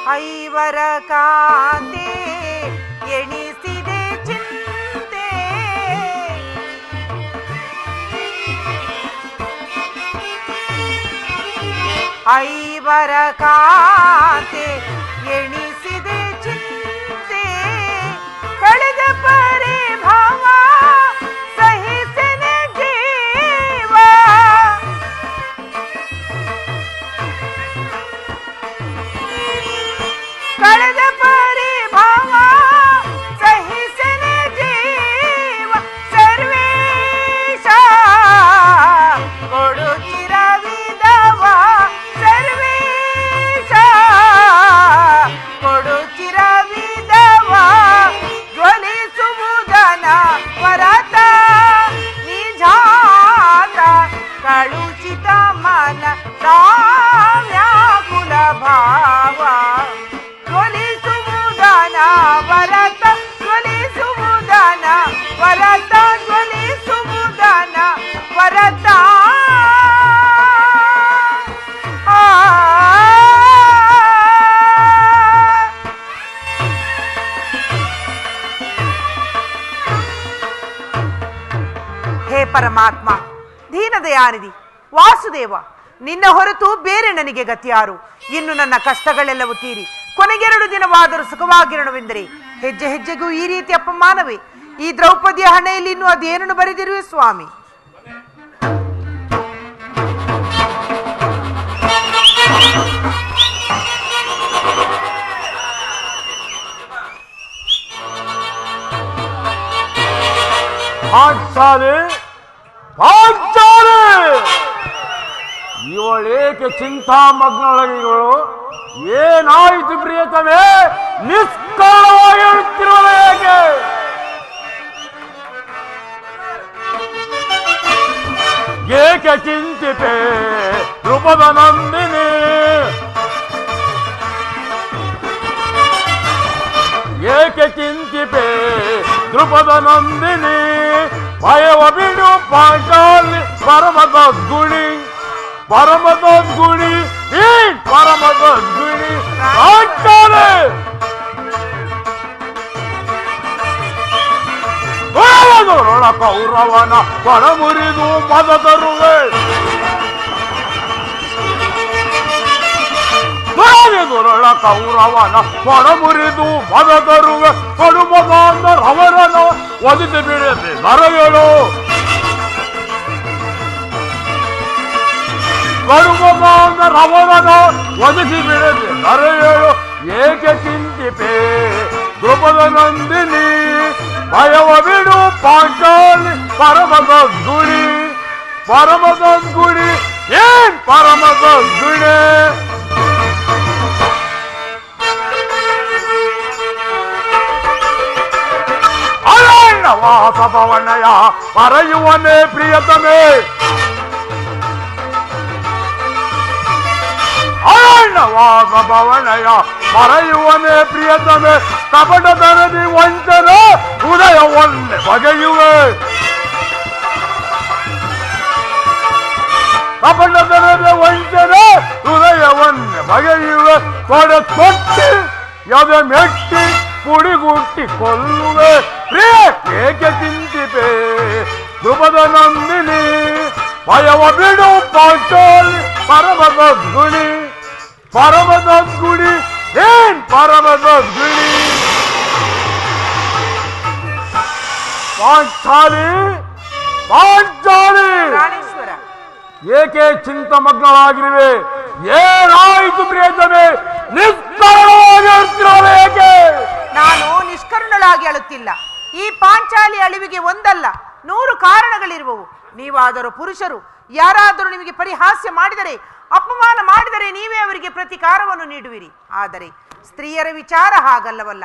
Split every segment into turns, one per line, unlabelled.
ಐವರ ಕಾಂತೆ ಎಣಿಸಿದೆ ಚಿಂತೆ ಐವರ ಕಾಂತೆ ಎಣಿಸಿದೆ ಚಿಂತೆ ಕಳೆದ ಪರಿಭವ ಸಹಿಸನೆ ಜೀವ ಕಳೆದ ಪರಿಭವ ಸಹಿಸನೆ ಜೀವ ಸರ್ವೇಶ ಕೊಡು ಚಿರವಿದವ ಸರ್ವೇಶ ಕೊಡು ಚಿರವಿದವ ಜ್ವಲಿಸುವುದನ ವರತ ನಿಜಾತ ಕಳುಚಿತ ಮನ ವ್ಯಾಕುಲ ಭಾವ ಜ್ವಲಿಸುವುದನ ವರತ ಜ್ವಲಿಸುವುದನ ವರತ ಜ್ವಲಿಸುವುದನ ವರತ ಹೇ ಪರಮಾತ್ಮ, ದೀನದಯಾನಿಧಿ ವಾಸುದೇವ, ನಿನ್ನ ಹೊರತು ಬೇರೆ ನನಗೆ ಗತಿಯಾರು. ಇನ್ನು ನನ್ನ ಕಷ್ಟಗಳೆಲ್ಲವೂ ತೀರಿ ಕೊನೆಗೆರಡು ದಿನವಾದರೂ ಸುಖವಾಗಿರಣವೆಂದರೆ ಹೆಜ್ಜೆ ಹೆಜ್ಜೆಗೂ ಈ ರೀತಿ ಅಪಮಾನವೇ? ಈ ದ್ರೌಪದಿಯ ಹಣೆಯಲ್ಲಿ ಇನ್ನು ಅದೇನನ್ನು ಬರೆದಿರುವೆ ಸ್ವಾಮಿ?
ಇವಳೇಕೆ ಚಿಂತಾಮಗ್ನಳಗಿಗಳು? ಏನಾಯಿತು ಪ್ರಿಯತಮೇ? ನಿಷ್ಕಾಳವಾಗಿ ಹೇಳುತ್ತಿರುವಳು ಏಕೆ? ಏಕೆ ಚಿಂತಿತೆ ರೂಪದ ನಂದಿನಿ? ಏಕೆ ಚಿಂತಿತೆ ದ್ರುಪದ ನಂದಿನಿ? ಭಯವ ಬಿಡು ಪಾಂಚಾಲಿ ಪರಮದ್ಗುಣಿ ಪರಮದ್ಗುಣಿ ಈ ಪರಮದ್ಗುಣಿ ಆಗ್ತಾನೆ. ಕೌರವನ ಪರ ಮುರಿದು ಮದ ತರುವೆ ದುರಳ ಕೌರವನ ಪಡ ಮುರಿದು ಮದ ತರುವೆ ಕಡುಮಗಾಂಧರವರನ್ನು ಒದಿಸಿ ಬಿಡದೆ ನರಗಳು ಕಡುಮಗಾಂಧರವರನ್ನು ಒದಿಸಿ ಬಿಡದೆ ನರಗಳು ಏಕೆ ಚಿಂತಿಪೆ ದ್ರುಪದ ನಂದಿನಿ? ಭಯವ ಬಿಡು ಪಾಂಚಾಲಿ ಪರಮದ್ಗುಣಿ ಪರಮದ್ಗುಣಿ ಏನ್ ಪರಮದ್ಗುಣಿ? ವಾಸಭವನಯ ಪರೆಯುವನೇ ಪ್ರಿಯತಮೇ ವಾಸಭವನಯ ಪರೆಯುವನೇ ಪ್ರಿಯತಮೇ ಕಪಟ ತರದಿ ವಂಚನ ಉದಯವನ್ನೇ ಬಗೆಯುವೆ ಕಪಟ ತರದಿ ವಂಚನ ಉದಯವನ್ನೇ ಬಗೆಯುವೆ ಕೊಡೆ ತೊಟ್ಟಿ ಎದೆ ಮೆಟ್ಟಿ ಪುಡಿಗುಟ್ಟಿ ಕೊಲ್ಲುವೆ ಪ್ರಿಯ ಏಕೆ ಚಿಂತಿಪೆ ದ್ರುಪದ ನಂದಿನಿ? ಭಯವ ಬಿಡು ಪಾಂಚಾಲಿ ಪರಮದ್ಗುಣಿ ಪರಮದ್ಗುಣಿ ಏನ್ ಪರಮದ್ಗುಣಿ? ಪಾಂಚಾಲಿ ಪಾಂಚಾಲಿ ಏಕೆ ಚಿಂತಮಗ್ನಳಾಗಿರುವೆ? ಏನಾಯಿತು ಪ್ರಿಯತಮೇ? ನಿಷ್ಕರಣವಾಗಿ ಅಳುತ್ತಿರುವಳು ಏಕೆ?
ನಾನು ನಿಷ್ಕರುಣಳಾಗಿ ಅಳುತ್ತಿಲ್ಲ. ಈ ಪಾಂಚಾಲಿ ಅಳಿವಿಗೆ ಒಂದಲ್ಲ 100 ಕಾರಣಗಳಿರುವವು. ನೀವಾದರೂ ಪುರುಷರು ಯಾರಾದರೂ ನಿಮಗೆ ಪರಿಹಾಸ್ಯ ಮಾಡಿದರೆ, ಅಪಮಾನ ಮಾಡಿದರೆ ನೀವೇ ಅವರಿಗೆ ಪ್ರತಿಕಾರವನ್ನು ನೀಡುವಿರಿ. ಆದರೆ ಸ್ತ್ರೀಯರ ವಿಚಾರ ಹಾಗಲ್ಲವಲ್ಲ.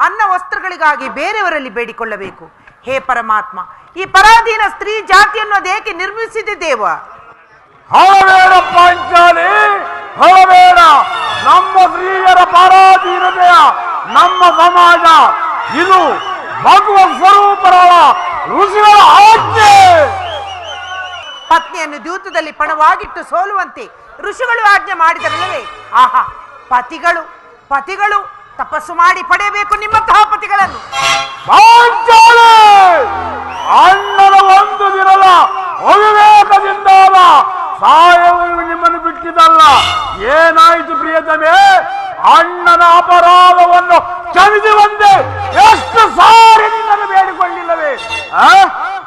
ಅನ್ನ ವಸ್ತ್ರಗಳಿಗಾಗಿ ಬೇರೆಯವರಲ್ಲಿ ಬೇಡಿಕೊಳ್ಳಬೇಕು. ಹೇ ಪರಮಾತ್ಮ, ಈ ಪರಾಧೀನ ಸ್ತ್ರೀ ಜಾತಿಯನ್ನು ಅದೇಕೆ ನಿರ್ಮಿಸಿದೆ ದೇವ?
ಹಳಬೇಡ ಪಾಂಚಾಲಿ, ಹಳಬೇಡ. ನಮ್ಮ ಸ್ತ್ರೀಯರ ಪರಾಧೀನತೆಯ ನಮ್ಮ ಸಮಾಜ ಇದು ಭಗವತ್ ಸ್ವರೂಪರಾದ ಋಷಿಗಳ ಆಜ್ಞೆ.
ಪತ್ನಿಯನ್ನು ದ್ಯೂತದಲ್ಲಿ ಪಣವಾಗಿಟ್ಟು ಸೋಲುವಂತೆ ಋಷಿಗಳು ಆಜ್ಞೆ ಮಾಡಿದರಲ್ಲವೇ? ಆಹಾ, ಪತಿಗಳು ಪತಿಗಳು ತಪಸ್ಸು ಮಾಡಿ ಪಡೆಯಬೇಕು ನಿಮ್ಮಂತಹ ಪತಿಗಳನ್ನು.
ಪಾಂಚಾಲಿ ಅಣ್ಣನ ಒಂದು ದಿನದ ಅವಿವೇಕದಿಂದ ಸಾಯವು ನಿಮ್ಮನ್ನು ಬಿಟ್ಟಿದ್ದಲ್ಲ. ಏನಾಯಿತು ಪ್ರಿಯತಮೇ? ಅಣ್ಣನ ಅಪರಾಧವನ್ನು ಕ್ಷಮಿಸಿ ಬಂದೆ. ಎಷ್ಟು ಸಾರಿ ನಿನ್ನನ್ನು ಬೇಡಿಕೊಳ್ಳಿಲ್ಲವೇ?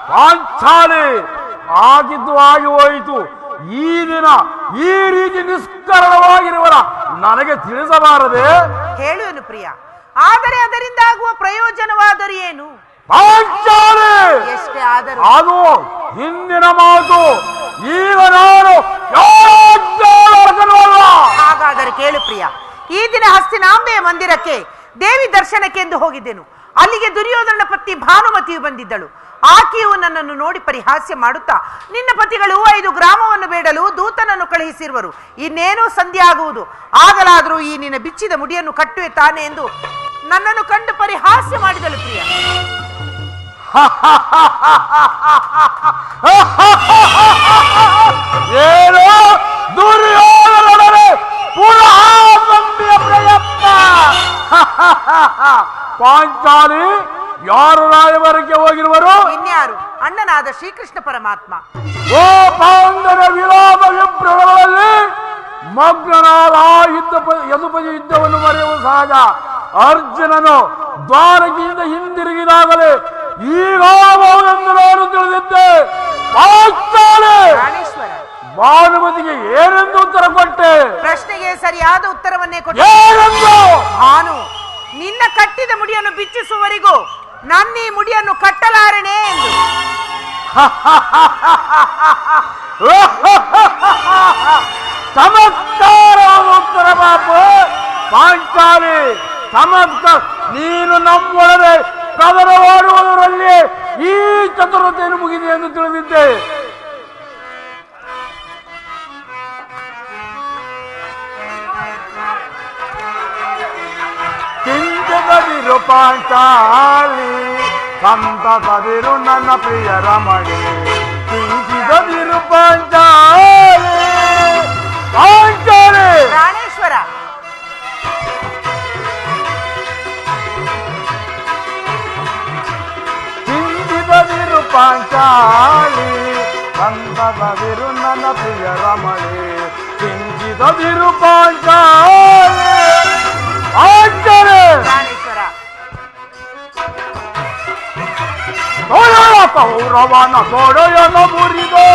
ಪಾಂಚಾಲಿ ಆಗಿದ್ದು ಆಗಿ ಹೋಯಿತು. ಈ ದಿನ ಈ ರೀತಿ ನಿಷ್ಕರಣವಾಗಿರುವರ ನನಗೆ ತಿಳಿಸಬಾರದೆ?
ಹೇಳುವನು ಪ್ರಿಯ, ಆದರೆ ಅದರಿಂದ ಆಗುವ ಪ್ರಯೋಜನವಾದರೂ ಏನು?
ಪಾಂಚಾಲಿ
ಎಷ್ಟೇ ಆದರೂ
ಅದು ಹಿಂದಿನ ಮಾತು. ಈಗ ನಾನು
ಹಾಗಾದರೆ ಕೇಳು ಪ್ರಿಯ, ಈ ದಿನ ಹಸ್ತಿನಾಂಬೆಯ ಮಂದಿರಕ್ಕೆ ದೇವಿ ದರ್ಶನಕ್ಕೆ ಎಂದು ಹೋಗಿದ್ದೆನು. ಅಲ್ಲಿಗೆ ದುರ್ಯೋಧನ ಪತ್ನಿ ಭಾನುಮತಿಯು ಬಂದಿದ್ದಳು. ಆಕೆಯು ನನ್ನನ್ನು ನೋಡಿ ಪರಿಹಾಸ್ಯ ಮಾಡುತ್ತಾ, ನಿನ್ನ ಪತಿಗಳು 5 ಗ್ರಾಮವನ್ನು ಬೇಡಲು ದೂತನನ್ನು ಕಳುಹಿಸಿರುವರು, ಇನ್ನೇನೋ ಸಂಧಿ ಆಗುವುದು, ಆಗಲಾದರೂ ಈ ನಿನ್ನ ಬಿಚ್ಚಿದ ಮುಡಿಯನ್ನು ಕಟ್ಟುವೆ ತಾನೆ ಎಂದು ನನ್ನನ್ನು ಕಂಡು ಪರಿಹಾಸ್ಯ ಮಾಡಿದಳು ಪ್ರಿಯ.
ಏನೋ ದುರ್ಯೋಧನೊಡನೆ ಪುನಃ ಸಂಧಿಯ ಪ್ರಯತ್ನ. ಪಾಂಚಾಲಿ ಯಾರು ರಾಯಭಾರಕ್ಕೆ ಹೋಗಿರುವರು?
ಇನ್ಯಾರು, ಅಣ್ಣನಾದ ಶ್ರೀಕೃಷ್ಣ ಪರಮಾತ್ಮ.
ಓ ಪಾಂಡವ ವಿಲಾಪ ವಿಪ್ರಗಳಲ್ಲಿ ಮಗ್ನನಾದ ಯದುಪತಿ ಯುದ್ಧವನ್ನು ಮರೆಯುವ ಸಹಜ. ಅರ್ಜುನನು ದ್ವಾರಕೆಯಿಂದ ಹಿಂದಿರುಗಿದಾಗಲೇ ಈಗಾಗಬಹುದೆಂದು ನಾನು ತಿಳಿದಿದ್ದೆ. ಭಾನುಮತಿಗೆ ಏನೆಂದು ಉತ್ತರ ಕೊಟ್ಟೆ?
ಪ್ರಶ್ನೆಗೆ ಸರಿಯಾದ ಉತ್ತರವನ್ನೇ ಕೊಟ್ಟೆ.
ಏನೆಂದು?
ಭಾನು, ನಿನ್ನ ಕಟ್ಟಿದ ಮುಡಿಯನ್ನು ಬಿಚ್ಚಿಸುವವರೆಗೂ ನನ್ನ ಈ ಮುಡಿಯನ್ನು ಕಟ್ಟಲಾರೆನೆ ಎಂದು.
ಚಮತ್ಕಾರವಾದ ಉತ್ತರ ಬಾಪು. ಪಾಂಚಾಲಿ ಚಮತ್ಕಾರ. ನೀನು ನಮ್ಮೊಳಗೆ ಕದನವಾಡುವುದರಲ್ಲಿ ಈ ಚತುರತೆಯನ್ನು ಮುಗಿದೆ ಎಂದು ತಿಳಿದಿದ್ದೆ. ಚಿಂತಿಸದಿರು ಪಾಂಚಾಲಿ, ಸಂತಸದಿರು ನನ್ನ ಪ್ರಿಯ ರಮಣಿ. ಚಿಂತಿಸದಿರು ಪಾಂಚಾಲಿ. ಪಾಂಚಾಲಿ
ಪ್ರಾಣೇಶ್ವರ,
ಚಿಂತಿಸದಿರು ಪಾಂಚಾಲಿ, ಸಂತಸದಿರು ನನ್ನ ಪ್ರಿಯ ರಮಣಿ. ಚಿಂತಿಸದಿರು ಪಾಂಚಾಲಿ.
ಪ್ರಾಣೇಶ್ವರ,
ಕೌರವನ ತೊಡೆಯನ್ನು ಮುರಿದು,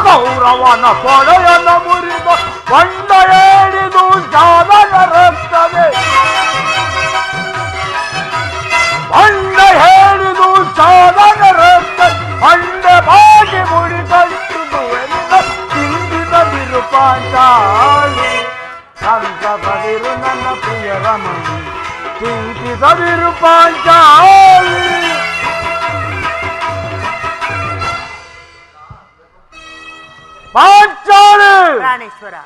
ಕೌರವನ ತೊಡೆಯನ್ನು ಮುರಿದು ಬಂಡ ಹೇಳಿದು ಸಾಧನರುತ್ತದೆ. ಬಂಡ ಹೇಳಿದು ಸಾಧನರುತ್ತದೆ. ಬಂಡೆ ಬಾಗಿ ಮುಡಿದುವೆಂದ ಚಿಂತಿಸದಿರು ಪಾಂಚಾಲಿ, ಸಂತಸದಿರು ನನ್ನ ಪ್ರಿಯ ರಮಣಿ. ಚಿಂತಿಸದಿರು ಪಾಂಚಾಲಿ. ಪಾಂಚಾಲಿ,
ಪ್ರಾಣೇಶ್ವರ,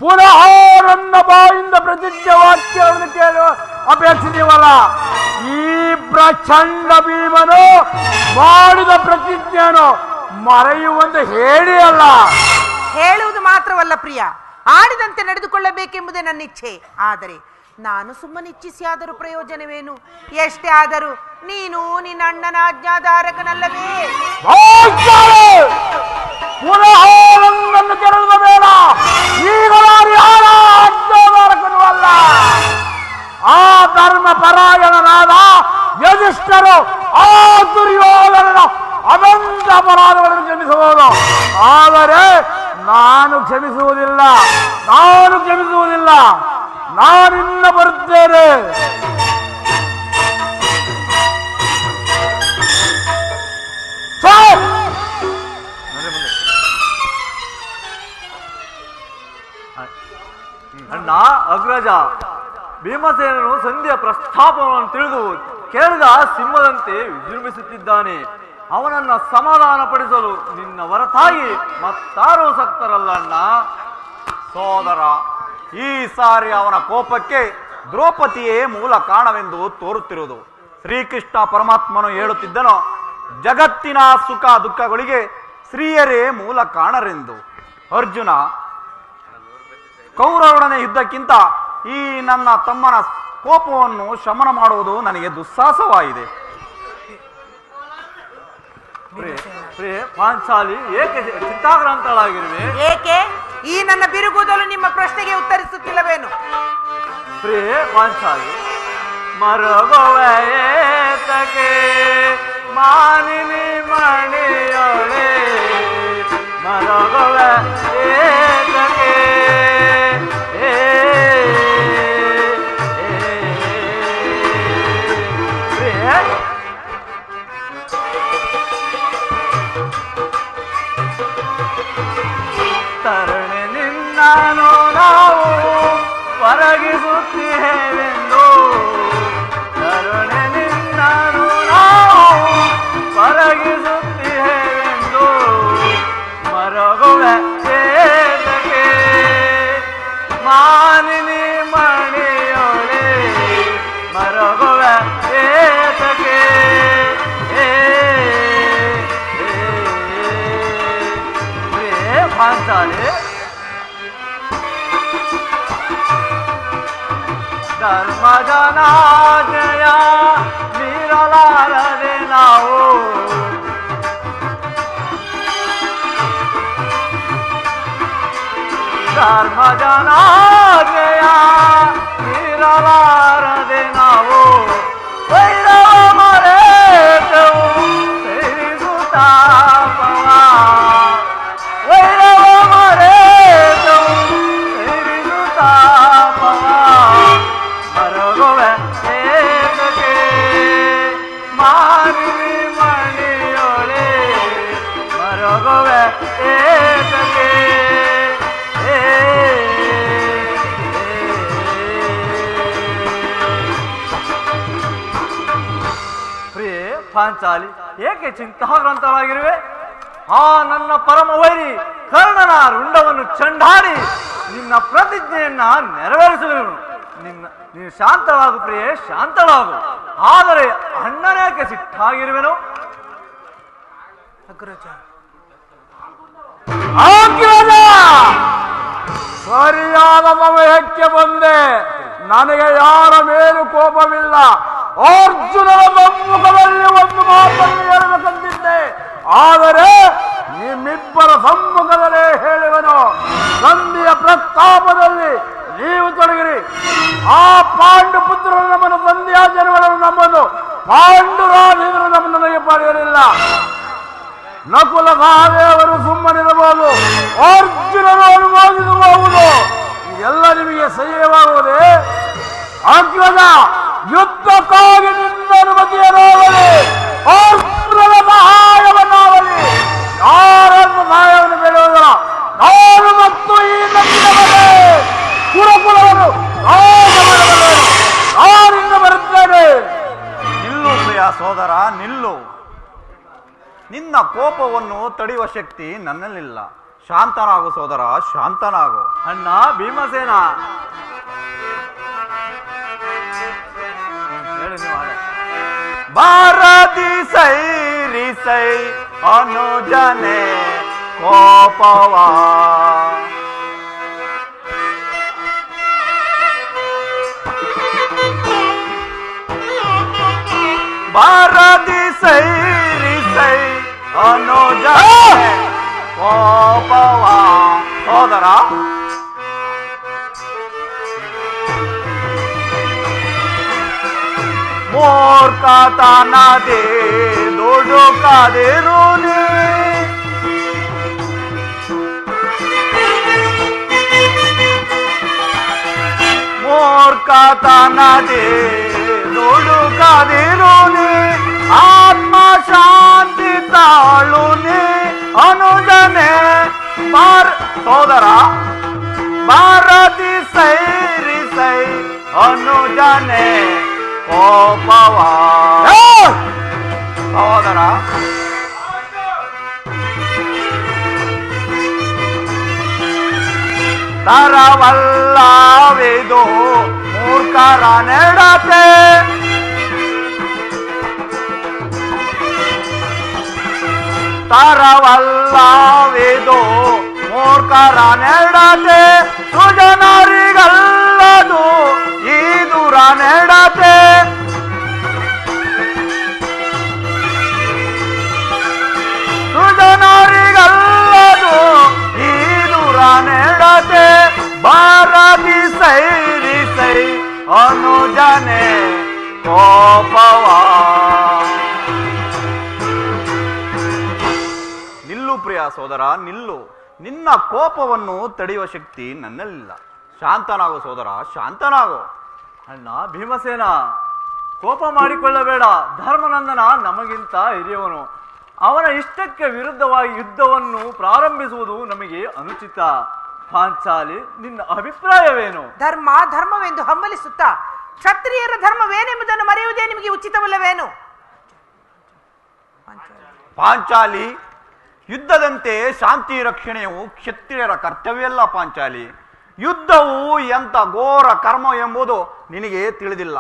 ಪುನಃ ನನ್ನ ಬಾಯಿಂದ ಪ್ರತಿಜ್ಞೆ ವಾಕ್ಯವನ್ನು ಕೇಳುವ ಅಪೇಕ್ಷಿಸೀವಲ್ಲ. ಈ ಪ್ರಚಂಡ ಭೀಮನು ಮಾಡಿದ ಪ್ರತಿಜ್ಞೆಯನ್ನು ಮರೆಯುವಂತೆ ಹೇಳಿ ಅಲ್ಲ.
ಹೇಳುವುದು ಮಾತ್ರವಲ್ಲ ಪ್ರಿಯ, ಆಡಿದಂತೆ ನಡೆದುಕೊಳ್ಳಬೇಕೆಂಬುದೇ ನನ್ನ ಇಚ್ಛೆ. ಆದರೆ ನಾನು ಸುಮ್ಮನೆ ಇಚ್ಛಿಸಿ ಆದರೂ ಪ್ರಯೋಜನವೇನು? ಎಷ್ಟೇ ಆದರೂ ನೀನು ನಿನ್ನ ಅಣ್ಣನ ಆಜ್ಞಾಧಾರಕನಲ್ಲವೇ?
ಪುನಃ ನನ್ನನ್ನು ಕೆರಳಿದ ಬೇಡ. ಈಗ ನಾನು ಯಾರ ಆಜ್ಞಾಧಾರಕನೂ ಅಲ್ಲ. ಆ ಧರ್ಮ ಪರಾಯಣನಾದ ಯಧಿಷ್ಠರು ಆ ದುರ್ಯೋಧನನ ಅನಂತ ಅಪರಾಧಗಳನ್ನು ಕ್ಷಮಿಸಬಹುದು. ಆದರೆ ನಾನು ಕ್ಷಮಿಸುವುದಿಲ್ಲ. ನಾನಿನ್ನ ಬರುತ್ತೇನೆ.
ಅಣ್ಣ ಅಗ್ರಜ, ಭೀಮಸೇನನು ಸಂಧಿಯ ಪ್ರಸ್ತಾಪವನ್ನು ತಿಳಿದು ಕೇಳಿದ ಸಿಂಹದಂತೆ ವಿಜೃಂಭಿಸುತ್ತಿದ್ದಾನೆ. ಅವನನ್ನ ಸಮಾಧಾನ ಪಡಿಸಲು ನಿನ್ನ ಹೊರತಾಗಿ ಮತ್ತಾರೂ ಸಕ್ತರಲ್ಲ ಅಣ್ಣ. ಸೋದರ, ಈ ಸಾರಿ ಅವನ ಕೋಪಕ್ಕೆ ದ್ರೌಪದಿಯೇ ಮೂಲ ಕಾರಣವೆಂದು ತೋರುತ್ತಿರುವುದು. ಶ್ರೀಕೃಷ್ಣ ಪರಮಾತ್ಮನು ಹೇಳುತ್ತಿದ್ದನು, ಜಗತ್ತಿನ ಸುಖ ದುಃಖಗಳಿಗೆ ಸ್ತ್ರೀಯರೇ ಮೂಲ ಕಾರಣರೆಂದು. ಅರ್ಜುನ,
ಕೌರವರೊಡನೆ ಯುದ್ಧಕ್ಕಿಂತ ಈ ನನ್ನ ತಮ್ಮನ ಕೋಪವನ್ನು ಶಮನ ಮಾಡುವುದು ನನಗೆ ದುಸ್ಸಾಹಸವಾಗಿದೆ.
ಪ್ರಿಯೆ ಪಾಂಚಾಲಿ ಏಕೆ ಚಿಂತಾಕ್ರಾಂತಳಾಗಿರುವೆ?
ಏಕೆ ಈ ನನ್ನ ಬಿರುಗೂದಲು ನಿಮ್ಮ ಪ್ರಶ್ನೆಗೆ ಉತ್ತರಿಸುತ್ತಿಲ್ಲವೇನು?
ಪ್ರಿಯೆ ಪಾಂಚಾಲಿ ಮರಗುವೆ ಏತಕ್ಕೆ ಮಾನಿನಿ ಮಣಿಯೊಳೆ ಮರಗುವೆ ಏತಕ್ಕೆ ಪ್ರಿಯೆ ತರಣೆ ನಿನ್ನನು ನಾವು ಪರಗಿಸುತ್ತೇವೆಂದು ತರಣೆ ನಿನ್ನನು ನಾವು ಪರಗಿಸುತ್ತೇವೆಂದು ಮರಗುವೆ ಏತಕ್ಕೆ ಮಾನಿನಿ ಮಣಿಯೊಳೆ ಮರಗುವೆ ಏತಕ್ಕೆ ಪಾಂಚಾಲಿ ಧರ್ಮಜನಾಜ್ಞೆಯ ಮೀರಲಾರದೆ ನಾವು ಧರ್ಮಜನಾಜ್ಞೆಯ ಮೀರಲಾರದೆ ನಾವು ವೈರವ ಮರೆತವು ಸೇರಿಸುತ್ತಾಪವ ವೈರವ ಮರೆತವು ಸೇರಿಸುತ್ತಾಪವ ಮರಗುವೆ ಏತಕ್ಕೆ ಮಾನಿನಿ ಮಣಿಯೊಳೆ ಮರಗುವೆ ಏತಕ್ಕೆ ಪ್ರಿಯೆ ಪಾಂಚಾಲಿ ಏಕೆ ಚಿಂತಾಗ್ರಂಥಳಾಗಿರುವೆ? ಆ ನನ್ನ ಪರಮ ವೈರಿ ಕರ್ಣನ ರುಂಡವನ್ನು ಚಂಡಾಡಿ ನಿನ್ನ ಪ್ರತಿಜ್ಞೆಯನ್ನ ನೆರವೇರಿಸುವೆನು. ನೀನು ಶಾಂತವಾಗು ಪ್ರಿಯೆ, ಶಾಂತವಾಗು. ಆದರೆ ಅಣ್ಣನೇಕೆ ಸಿಟ್ಟಾಗಿರುವೆನು?
ಅಗ್ರಜ, ಸರಿಯಾದ ಸಮಯಕ್ಕೆ ಬಂದೆ. ನನಗೆ ಯಾರ ಮೇಲೂ ಕೋಪವಿಲ್ಲ. ಅರ್ಜುನನ ಸಮ್ಮುಖದಲ್ಲಿ ಒಂದು ಮಾತನ್ನು ಹೇಳಬೇಕಂತಿದ್ದೆ, ಆದರೆ ನಿಮ್ಮಿಬ್ಬರ ಸಮ್ಮುಖದಲ್ಲೇ ಹೇಳುವೆನು. ಸಂಧಿಯ ಪ್ರಸ್ತಾಪದಲ್ಲಿ ನೀವು ತೊಡಗಿರಿ. ಆ ಪಾಂಡು ಪುತ್ರರು ನಮ್ಮನ್ನು ಸಂಧ್ಯಾಚರಣೆಗಳನ್ನು ನಮ್ಮನ್ನು ಪಾಂಡುರಾಜೇಂದ್ರ ನಮ್ಮನ್ನು ನನಗೆ ಪಡೆಯಲಿಲ್ಲ. ನಕುಲ ಸಹದೇವರು ಸುಮ್ಮನಿರಬಹುದು, ಅರ್ಜುನನು ಅನುಮೋದಿಸಬಹುದು. ಇದೆಲ್ಲ ನಿಮಗೆ ಸಹ್ಯವಾಗುವುದೇ? ಅಗ್ರಜ, ಯುದ್ಧಕ್ಕಾಗಿ ನಿನ್ನ ಅನುಮತಿಯನ್ನಾಗಲಿ ಅರ್ಜುನನ ಸಹಾಯವನ್ನಾಗಲಿ ಯಾರನ್ನು ಸಹಾಯವನ್ನು ಬೇಡುವುದಿಲ್ಲ. ನಾನು ಮತ್ತು ಈ ನಂಬಿದವರೇ ಕುರುಕುಲವನ್ನು ನಾನಿಂದ ಬರುತ್ತೇನೆ.
ನಿಲ್ಲು ಪ್ರಿಯ ಸೋದರ, ನಿಲ್ಲು. ನಿನ್ನ ಕೋಪವನ್ನು ತಡೆಯುವ ಶಕ್ತಿ ನನ್ನಲ್ಲಿಲ್ಲ. ಶಾಂತನಾಗು ಸೋದರ, ಶಾಂತನಾಗು.
ಅಣ್ಣ ಭೀಮಸೇನ ಹೇಳಿ ನೀವು ಹಾಗೆ.
ಭಾರತಿ ಸೈರಿಸೈ ಅನುಜನೆ ಕೋಪವಾ ಭಾರತಿ ಸೈರಿಸೈ ಅನುಜನೆ ಕೋಪವಾ. ಸೋದರ, ಮೂರ್ಖತನದೇ ದುಡುಕದಿರು ನೀ. ಮೂರ್ಖತನದೇ ದುಡುಕದಿರು ನೀ. ಆತ್ಮ ಶಾಂತಿ ತಾಳು ನೀ ಅನುಜನೆ ಸೋದರ. ಭಾರತಿ ಸೈರಿಸೈ ಅನುಜನೆ ಕೋಪವಾ. ಸೋದರ, ತರವಲ್ಲವಿದು ಮೂರ್ಖರ ನೆಡತೆ. ತರವಲ್ಲವಿದು ಮೂರ್ಖರ ನೆಡತೆ. ಸುಜನ ತಡೆಯನೆ ಕೋಪವಾ.
ನಿಲ್ಲು ಪ್ರಿಯ ಸೋದರ, ನಿಲ್ಲು. ನಿನ್ನ ಕೋಪವನ್ನು ತಡೆಯುವ ಶಕ್ತಿ ನನ್ನಲ್ಲಿಲ್ಲ. ಶಾಂತನಾಗು ಸೋದರ, ಶಾಂತನಾಗು.
ಅಣ್ಣ ಭೀಮಸೇನ, ಕೋಪ ಮಾಡಿಕೊಳ್ಳಬೇಡ. ಧರ್ಮನಂದನ ನಮಗಿಂತ ಹಿರಿಯವನು. ಅವನ ಇಷ್ಟಕ್ಕೆ ವಿರುದ್ಧವಾಗಿ ಯುದ್ಧವನ್ನು ಪ್ರಾರಂಭಿಸುವುದು ನಮಗೆ ಅನುಚಿತ. ಪಾಂಚಾಲಿ, ನಿನ್ನ ಅಭಿಪ್ರಾಯವೇನು?
ಧರ್ಮ ಧರ್ಮವೆಂದು ಹಮ್ಮಲಿಸುತ್ತಾ ಕ್ಷತ್ರಿಯರ ಧರ್ಮವೇನೆಂಬುದನ್ನು ಮರೆಯುವುದೇ ನಿಮಗೆ ಉಚಿತವಲ್ಲವೇನು?
ಪಾಂಚಾಲಿ, ಯುದ್ಧದಂತೆ ಶಾಂತಿ ರಕ್ಷಣೆಯು ಕ್ಷತ್ರಿಯರ ಕರ್ತವ್ಯವಲ್ಲ. ಪಾಂಚಾಲಿ, ಯುದ್ಧವು ಎಂಥ ಘೋರ ಕರ್ಮ ಎಂಬುದು ನಿನಗೆ ತಿಳಿದಿಲ್ಲ.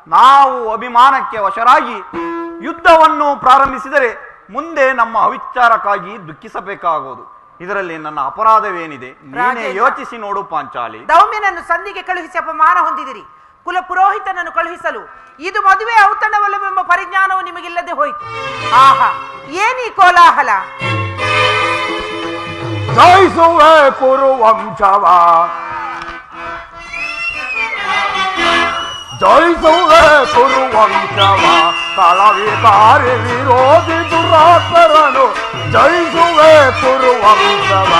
ನಾವು ಅಭಿಮಾನಕ್ಕೆ ವಶರಾಗಿ ಯುದ್ಧವನ್ನು ಪ್ರಾರಂಭಿಸಿದರೆ ಮುಂದೆ ನಮ್ಮ ಅವಿಚಾರಕ್ಕಾಗಿ ದುಃಖಿಸಬೇಕಾಗುವುದು. ಇದರಲ್ಲಿ ನನ್ನ ಅಪರಾಧವೇನಿದೆ? ನೀನೇ ಯೋಚಿಸಿ ನೋಡು ಪಾಂಚಾಲಿ.
ದೌಮ್ಯನನ್ನು ಸಂಧಿಗೆ ಕಳುಹಿಸಿ ಅಪಮಾನ ಹೊಂದಿದಿರಿ. ಕುಲ ಪುರೋಹಿತನನ್ನು ಕಳುಹಿಸಲು ಇದು ಮದುವೆ ಔತಣವಲ್ಲವೆಂಬ ಪರಿಜ್ಞಾನವು ನಿಮಗಿಲ್ಲದೆ ಹೋಯಿತು. ಆಹಾ, ಏನೀ ಕೋಲಾಹಲ!
ಜಯಿಸುವೆ ಕುರುವಂಶವ, ಜಯಿಸುವೆ ಕುರುವಂಶವ, ಕಳವಿಕಾರಿ ವಿರೋಧಿ ದುರಾತರನು ಜಯಿಸುವೆ ಕುರುವಂಶವ.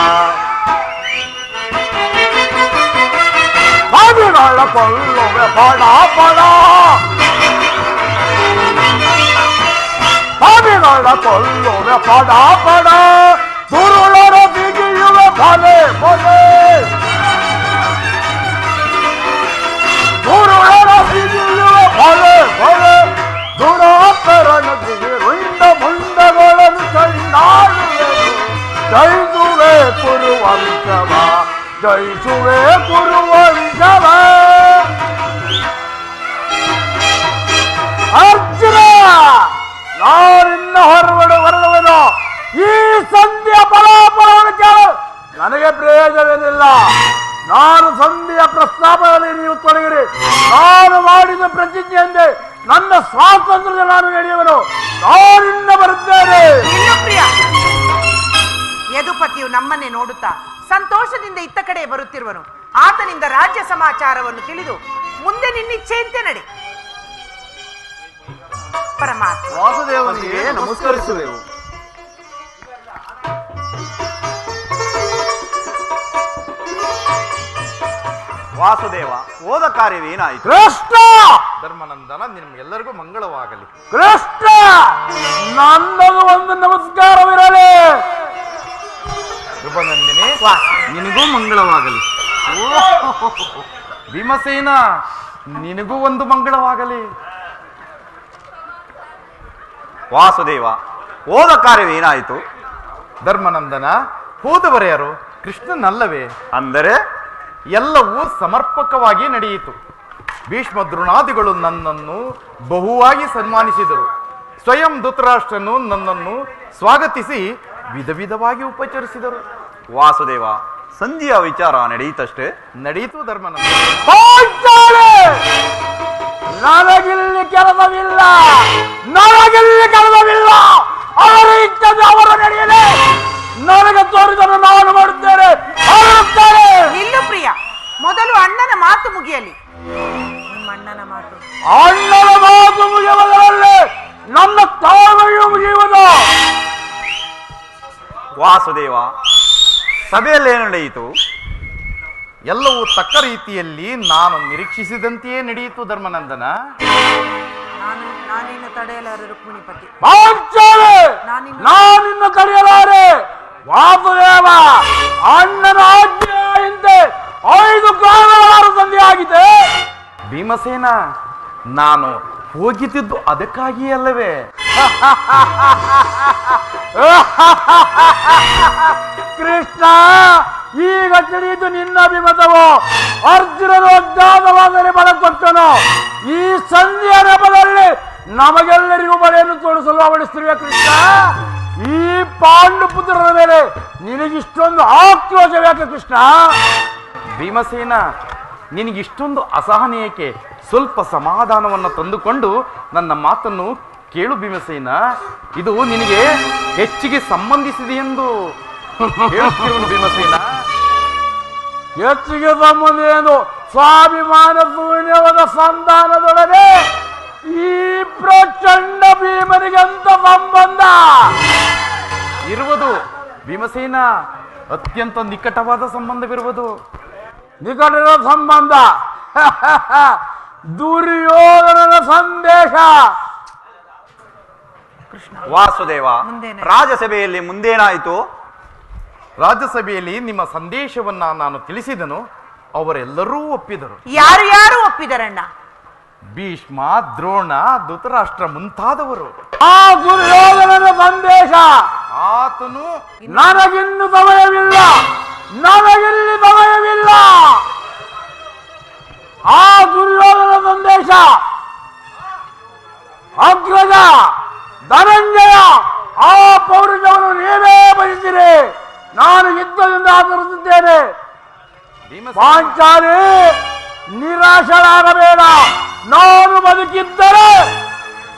ಕವಿಗಳ ಕೊಲ್ಲುವೆ ಪಡ ಪಡ, ಕವಿಗಳ ಕೊಲ್ಲುವೆ ಪಡ ಪಡ, ದುರುಳರ ಬಿಗಿಯುವೆ ಬಲೆ ಬಲೆ, ದುರುಳರ ಬಿಗಿಯುವೆ ಬಲೆ ಬಲೆ, ದುರಾತರನು ಬಿಗಿರುಂಡ ಮುಂಡಗಳನ್ನು ಚೈನಾಡುವೆನು ಜಯಿಸುವೆ ಕುರುವಂಶವ, ಜಯಿಸುವೆ ಕುರುವಂಶವ. ಅರ್ಜುನ, ನಾನಿನ್ನ ಹೊರಡುವನು. ಈ ಸಂಧಿಯ ಫಲಾಫಲವನ್ನು ಕೇಳು. ನನಗೆ ಪ್ರಯೋಜನವೇನಿಲ್ಲ. ನಾನು ಸಂಧಿಯ ಪ್ರಸ್ತಾಪದಲ್ಲಿ ನೀವು ತೊಡಗಿರಿ. ನಾನು ಮಾಡಿದ ಪ್ರತಿಜ್ಞೆಯಂತೆ ನನ್ನ ಸ್ವಾತಂತ್ರ್ಯದ ನಾನು ನಡೆಯುವನು. ನಾನಿನ್ನ ಬರುತ್ತೇನೆ.
ಪ್ರಿಯ, ಯದುಪತಿಯು ನಮ್ಮನ್ನೇ ನೋಡುತ್ತಾ ಸಂತೋಷದಿಂದ ಇತ್ತ ಕಡೆ ಬರುತ್ತಿರುವನು. ಆತನಿಂದ ರಾಜ್ಯ ಸಮಾಚಾರವನ್ನು ತಿಳಿದು ಮುಂದೆ ನಿನ್ನಿಚ್ಛೆಯಂತೆ ನಡೆ. ಪರಮಾತ್ಮ
ವಾಸುದೇವನಿಗೆ
ನಮಸ್ಕರಿಸುವೆವು. ವಾಸುದೇವ, ಹೋದ ಕಾರ್ಯವೇನಾಯಿತು?
ಕೃಷ್ಣ,
ಧರ್ಮನಂದನ, ನಿಮ್ಗೆಲ್ಲರಿಗೂ ಮಂಗಳವಾಗಲಿ.
ಕೃಷ್ಣ, ನನ್ನದು ಒಂದು ನಮಸ್ಕಾರವಿರಲಿ.
ಶುಭನಂದಿನಿ, ನಿನಗೂ ಮಂಗಳವಾಗಲಿ. ಭೀಮಸೇನ, ನಿನಗೂ ಒಂದು ಮಂಗಳವಾಗಲಿ.
ವಾಸುದೇವ, ಹೋದ ಕಾರ್ಯವೇನಾಯಿತು?
ಧರ್ಮನಂದನ, ಹೋದವರ್ಯಾರು ಕೃಷ್ಣನಲ್ಲವೇ?
ಅಂದರೆ
ಎಲ್ಲವೂ ಸಮರ್ಪಕವಾಗಿ ನಡೆಯಿತು. ಭೀಷ್ಮ ದ್ರೋಣಾದಿಗಳು ನನ್ನನ್ನು ಬಹುವಾಗಿ ಸನ್ಮಾನಿಸಿದರು. ಸ್ವಯಂ ಧೃತರಾಷ್ಟ್ರನು ನನ್ನನ್ನು ಸ್ವಾಗತಿಸಿ ವಿಧ ವಿಧವಾಗಿ ಉಪಚರಿಸಿದರು.
ವಾಸುದೇವ, ಸಂಧಿಯ ವಿಚಾರ ನಡೆಯಿತಷ್ಟೇ?
ನಡೆಯಿತು ಧರ್ಮನಂದನ.
ನನಗಿಲ್ಲಿ ಕೆಲಸವಿಲ್ಲ, ನನಗಿಲ್ಲಿ ಕೆಲಸವಿಲ್ಲ. ಅವರ ಇಚ್ಛೆ ಅವರ ನಡೆಯಲಿ. ನನಗೆ ತೋರಿದನ್ನು ನಾನು ಮಾಡುತ್ತೇನೆ.
ನಿಲ್ಲು ಪ್ರಿಯ, ಮೊದಲು ಅಣ್ಣನ ಮಾತು ಮುಗಿಯಲಿ. ನಿಮ್ಮ ಅಣ್ಣನ ಮಾತು,
ಅಣ್ಣನ ಮಾತು ಮುಗಿಯುವುದರಲ್ಲಿ ನನ್ನ ತಾಳ್ಮೆಯು ಮುಗಿಯುವುದು.
ವಾಸುದೇವ, ಸಭೆಯಲ್ಲೇನು ನಡೆಯಿತು?
ಎಲ್ಲವೂ ತಕ್ಕ ರೀತಿಯಲ್ಲಿ ನಾನು ನಿರೀಕ್ಷಿಸಿದಂತೆಯೇ ನಡೆಯಿತು ಧರ್ಮನಂದನ.
ನಾನಿನ್ನು ತಡೆಯಲಾರೆ ರುಕ್ಮಿಣಿಪತಿ.
ನಾನಿನ್ನು ತಡೆಯಲಾರೆ. ವಾಸುದೇವ, ಅಣ್ಣನ ಆಜ್ಞೆಯಂತೆ 5 ಕಾಲವಾರ ಸಂಧಿ ಆಗಿದೆ.
ಭೀಮಸೇನ, ನಾನು ಹೋಗಿದ್ದು ಅದಕ್ಕಾಗಿಯೇ ಅಲ್ಲವೇ?
ಕೃಷ್ಣ, ಈಗ ತಿಳಿದು ನಿನ್ನ ಅಭಿಮತವು. ಅರ್ಜುನನು ಅಜ್ಞಾತವಾದರೆ ಬಲ ಕೊಟ್ಟನು. ಈ ಸಂಧಿಯ ನೆಪದಲ್ಲಿ ನಮಗೆಲ್ಲರಿಗೂ ಬಳೆಯನ್ನು ತೋರಿಸಲು ಅವಳಿಸ್ತಿರುವ ಕೃಷ್ಣ, ಈ ಪಾಂಡು ಪುತ್ರರ ಮೇಲೆ ನಿನಗಿಷ್ಟೊಂದು ಆಕ್ರೋಶ ಬೇಕೆ ಕೃಷ್ಣ?
ಭೀಮಸೇನ, ನಿನಗಿಷ್ಟೊಂದು ಅಸಹನೆಯಕ್ಕೆ ಸ್ವಲ್ಪ ಸಮಾಧಾನವನ್ನು ತಂದುಕೊಂಡು ನನ್ನ ಮಾತನ್ನು ಕೇಳು ಭೀಮಸೇನ. ಇದು ನಿನಗೆ ಹೆಚ್ಚಿಗೆ ಸಂಬಂಧಿಸಿದೆ ಎಂದು ಹೇಳುತ್ತಿರುವನು ಭೀಮಸೇನ.
ಹೆಚ್ಚಿಗೆ ಸಂಬಂಧ ಏನು? ಸ್ವಾಭಿಮಾನ ಶೂನ್ಯವಾದ ಸಂಧಾನದೊಳಗೆ ಈ ಪ್ರಚಂಡ ಭೀಮನಿಗೆಂತ ಸಂಬಂಧ
ಇರುವುದು ಭೀಮಸೇನ, ಅತ್ಯಂತ ನಿಕಟವಾದ ಸಂಬಂಧವಿರುವುದು.
ನಿಕಟದ ಸಂಬಂಧ ದುರ್ಯೋಧನನ ಸಂದೇಶ.
ವಾಸುದೇವ,
ಮುಂದೇನಾಯ್ತು?
ರಾಜಸಭೆಯಲ್ಲಿ ಮುಂದೇನಾಯಿತು?
ರಾಜ್ಯಸಭೆಯಲ್ಲಿ ನಿಮ್ಮ ಸಂದೇಶವನ್ನ ನಾನು ತಿಳಿಸಿದನು, ಅವರೆಲ್ಲರೂ ಒಪ್ಪಿದರು.
ಯಾರು ಯಾರು ಒಪ್ಪಿದರಣ್ಣ?
ಭೀಷ್ಮ, ದ್ರೋಣ, ಧೃತರಾಷ್ಟ್ರ ಮುಂತಾದವರು.
ಆ ದುರ್ಯೋಧನನ ಸಂದೇಶ
ಆತನು
ನನಗಿನ್ನು ಸಮಯವಿಲ್ಲ, ನನಗಿಲ್ಲಿ ಸಮಯವಿಲ್ಲ. ಆ ದುರ್ಯೋಧನ ಸಂದೇಶ ಅಗ್ರಜ ಧನಂಜಯ, ಆ ಪೌರುಷವನ್ನು ನೀವೇ ಬಯಸಿರಿ. ನಾನು ಯುದ್ಧದಿಂದ ಆಚರಿಸುತ್ತೇನೆ.
ಭೀಮಸೇನ,
ಪಾಂಚಾಲಿ, ನಿರಾಶರಾಗಬೇಡ. ನಾನು ಬದುಕಿದ್ದರೆ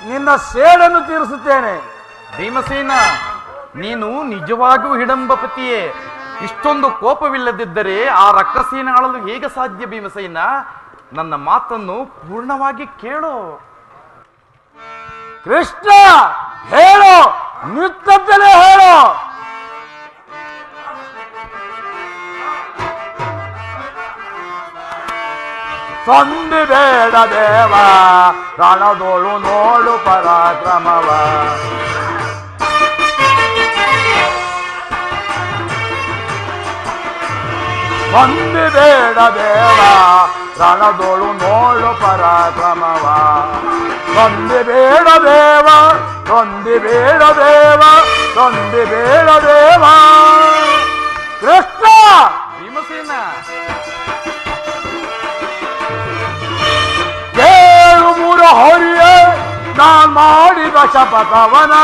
ನಿನ್ನ ಸೇಡನ್ನು ತೀರಿಸುತ್ತೇನೆ.
ಭೀಮಸೇನ, ನೀನು ನಿಜವಾಗಿಯೂ ಹಿಡಂಬಪತಿಯೇ. ಇಷ್ಟೊಂದು ಕೋಪವಿಲ್ಲದಿದ್ದರೆ ಆ ರಕ್ಕಸೇನ ಆಳಲು ಹೇಗೆ ಸಾಧ್ಯ? ಭೀಮಸೇನ, ನನ್ನ ಮಾತನ್ನು ಪೂರ್ಣವಾಗಿ ಕೇಳು.
ಕೃಷ್ಣ, ಹೇಳು, ನಿತ್ತಲ್ಲೇ ಹೇಳು. ಸಂಧಿ ಬೇಡ ದೇವ, ರಣದೋಳು ನೋಡು ಪರಾಕ್ರಮವ. ಸಂಧಿ ಬೇಡ ದೇವ, ರಣದೋಳು ನೋಡು ಪರಾಕ್ರಮವ. ಸಂಧಿ ಬೇಡ ದೇವ, ಸಂಧಿ ಬೇಡ ದೇವ, ಸಂಧಿ ಬೇಡ ದೇವ. ಕೃಷ್ಣ,
ಭೀಮಸೇನ,
ಕೇಳು ಮೂರ ಹೊರಿಯೇ ನಾನ್ ಮಾಡಿದ ಶಪಥವನ.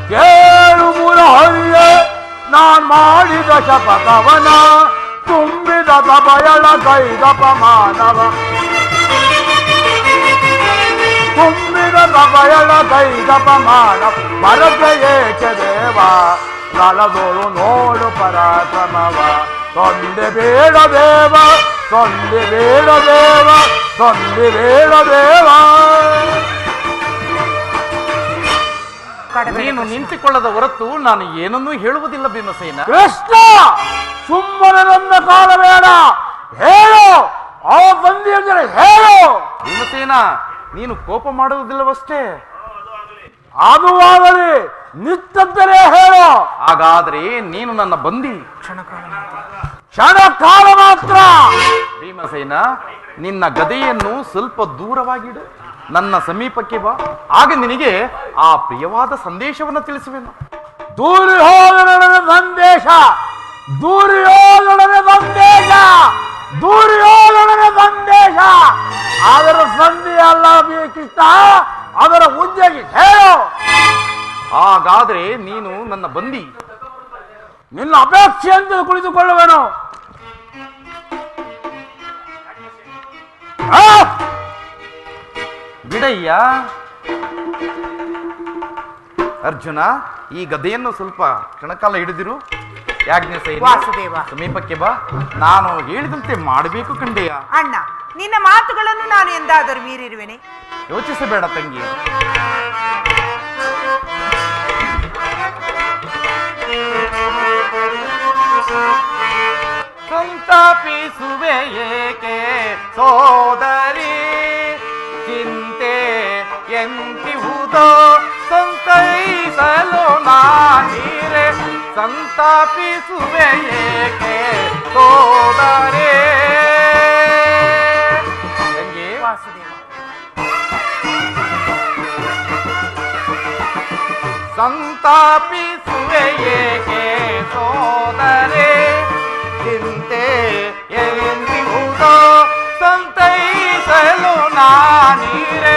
ಕೇಳು ಮೂರ ಹೊರಿಯೇ ನಾನ್ ಮಾಡಿದ ಶಪಥವನ. ತುಂಬಿದ ಬಯಳ ಕೈದಪ ಮಾನವ, ತುಂಬಿದ ಬಯಳ ಕೈದಪ ಮಾನವ. ಮರಕ್ಕೆ ಏಕೆ ದೇವ, ನಳದೋಳು ನೋಡು ಪರಾಕ್ರಮವ. ತೊಂದೆ ಬೇಡ ದೇವ, ತೊಂದೆ ಬೇಡ ದೇವ, ತೊಂದೆ ಬೇಡ ದೇವ.
ನೀನು ನಿಂತುಕೊಳ್ಳದ ಹೊರತು ನಾನು ಏನನ್ನೂ ಹೇಳುವುದಿಲ್ಲ ಭೀಮಸೇನ.
ಕೃಷ್ಣ, ಸುಮ್ಮನೆ ನನ್ನ ಕಾಲ ಬೇಡ, ಹೇಳು. ಆ ಬಂದಿಯ ಹೇಳು.
ಭೀಮಸೇನ, ನೀನು ಕೋಪ ಮಾಡುವುದಿಲ್ಲವಷ್ಟೇ.
ಅದು ಆಗಲಿ, ನಿತ್ತಂತಲೇ ಹೇಳು.
ಹಾಗಾದ್ರೆ ನೀನು ನನ್ನ ಬಂದಿ.
ಕ್ಷಣ ಕಾಲ ಮಾತ್ರ.
ಭೀಮಸೇನ, ನಿನ್ನ ಗದೆಯನ್ನು ಸ್ವಲ್ಪ ದೂರವಾಗಿಡು, ನನ್ನ ಸಮೀಪಕ್ಕೆ ಬಾ. ಆಗ ನಿನಗೆ ಆ ಪ್ರಿಯವಾದ ಸಂದೇಶವನ್ನು ತಿಳಿಸುವೆನು.
ದುರ್ಯೋಧನನ ಸಂದೇಶ, ದುರ್ಯೋಧನನ ಸಂದೇಶ, ದುರ್ಯೋಧನನ ಸಂದೇಶ. ಅದರ ಸಂಧಿ ಅಲ್ಲ ಕೃಷ್ಣ, ಅದರ ಉದ್ಯೋಗಿ ಹೇಳು.
ಹಾಗಾದ್ರೆ ನೀನು ನನ್ನ ಬಂದಿ.
ನಿನ್ನ ಅಪೇಕ್ಷೆಯಂತೆ ಕುಳಿತುಕೊಳ್ಳುವೆನು.
ಬಿಡಯ್ಯ. ಅರ್ಜುನ, ಈ ಗದೆಯನ್ನು ಸ್ವಲ್ಪ ಕ್ಷಣಕಾಲ ಹಿಡಿದಿರು. ಯಾಜ್ಞಸೇನ,
ವಾಸುದೇವ,
ಸಮೀಪಕ್ಕೆ ಬಾ. ನಾನು ಹೇಳಿದಂತೆ ಮಾಡಬೇಕು ಕಂಡೆಯ.
ಅಣ್ಣ, ನಿನ್ನ ಮಾತುಗಳನ್ನು ನಾನು ಎಂದಾದರೂ ಮೀರಿರುವೆನೆ?
ಯೋಚಿಸಬೇಡ ತಂಗಿ. ಸಂತಾಪಿಸುವೆ ಏಕೆ ಸೋದರಿ, ಚಿಂತೆ ಎಂತಿಹುದೋ ಸಂತೈಸಲು ನಾನೀರೆ. ಸಂತಾಪಿಸುವೆ ಏಕೆ ಸೋದರಿ. ತಂಗಿ,
ವಾಸುದೇವ,
ಸಂತಾಪಿಸುವೆ ಏಕೆ ಸೋದರೇ, ಚಿಂತೆ ಎಂದಿಹುದೋ ಸಂತೈಸಲು ನಾನೀರೆ.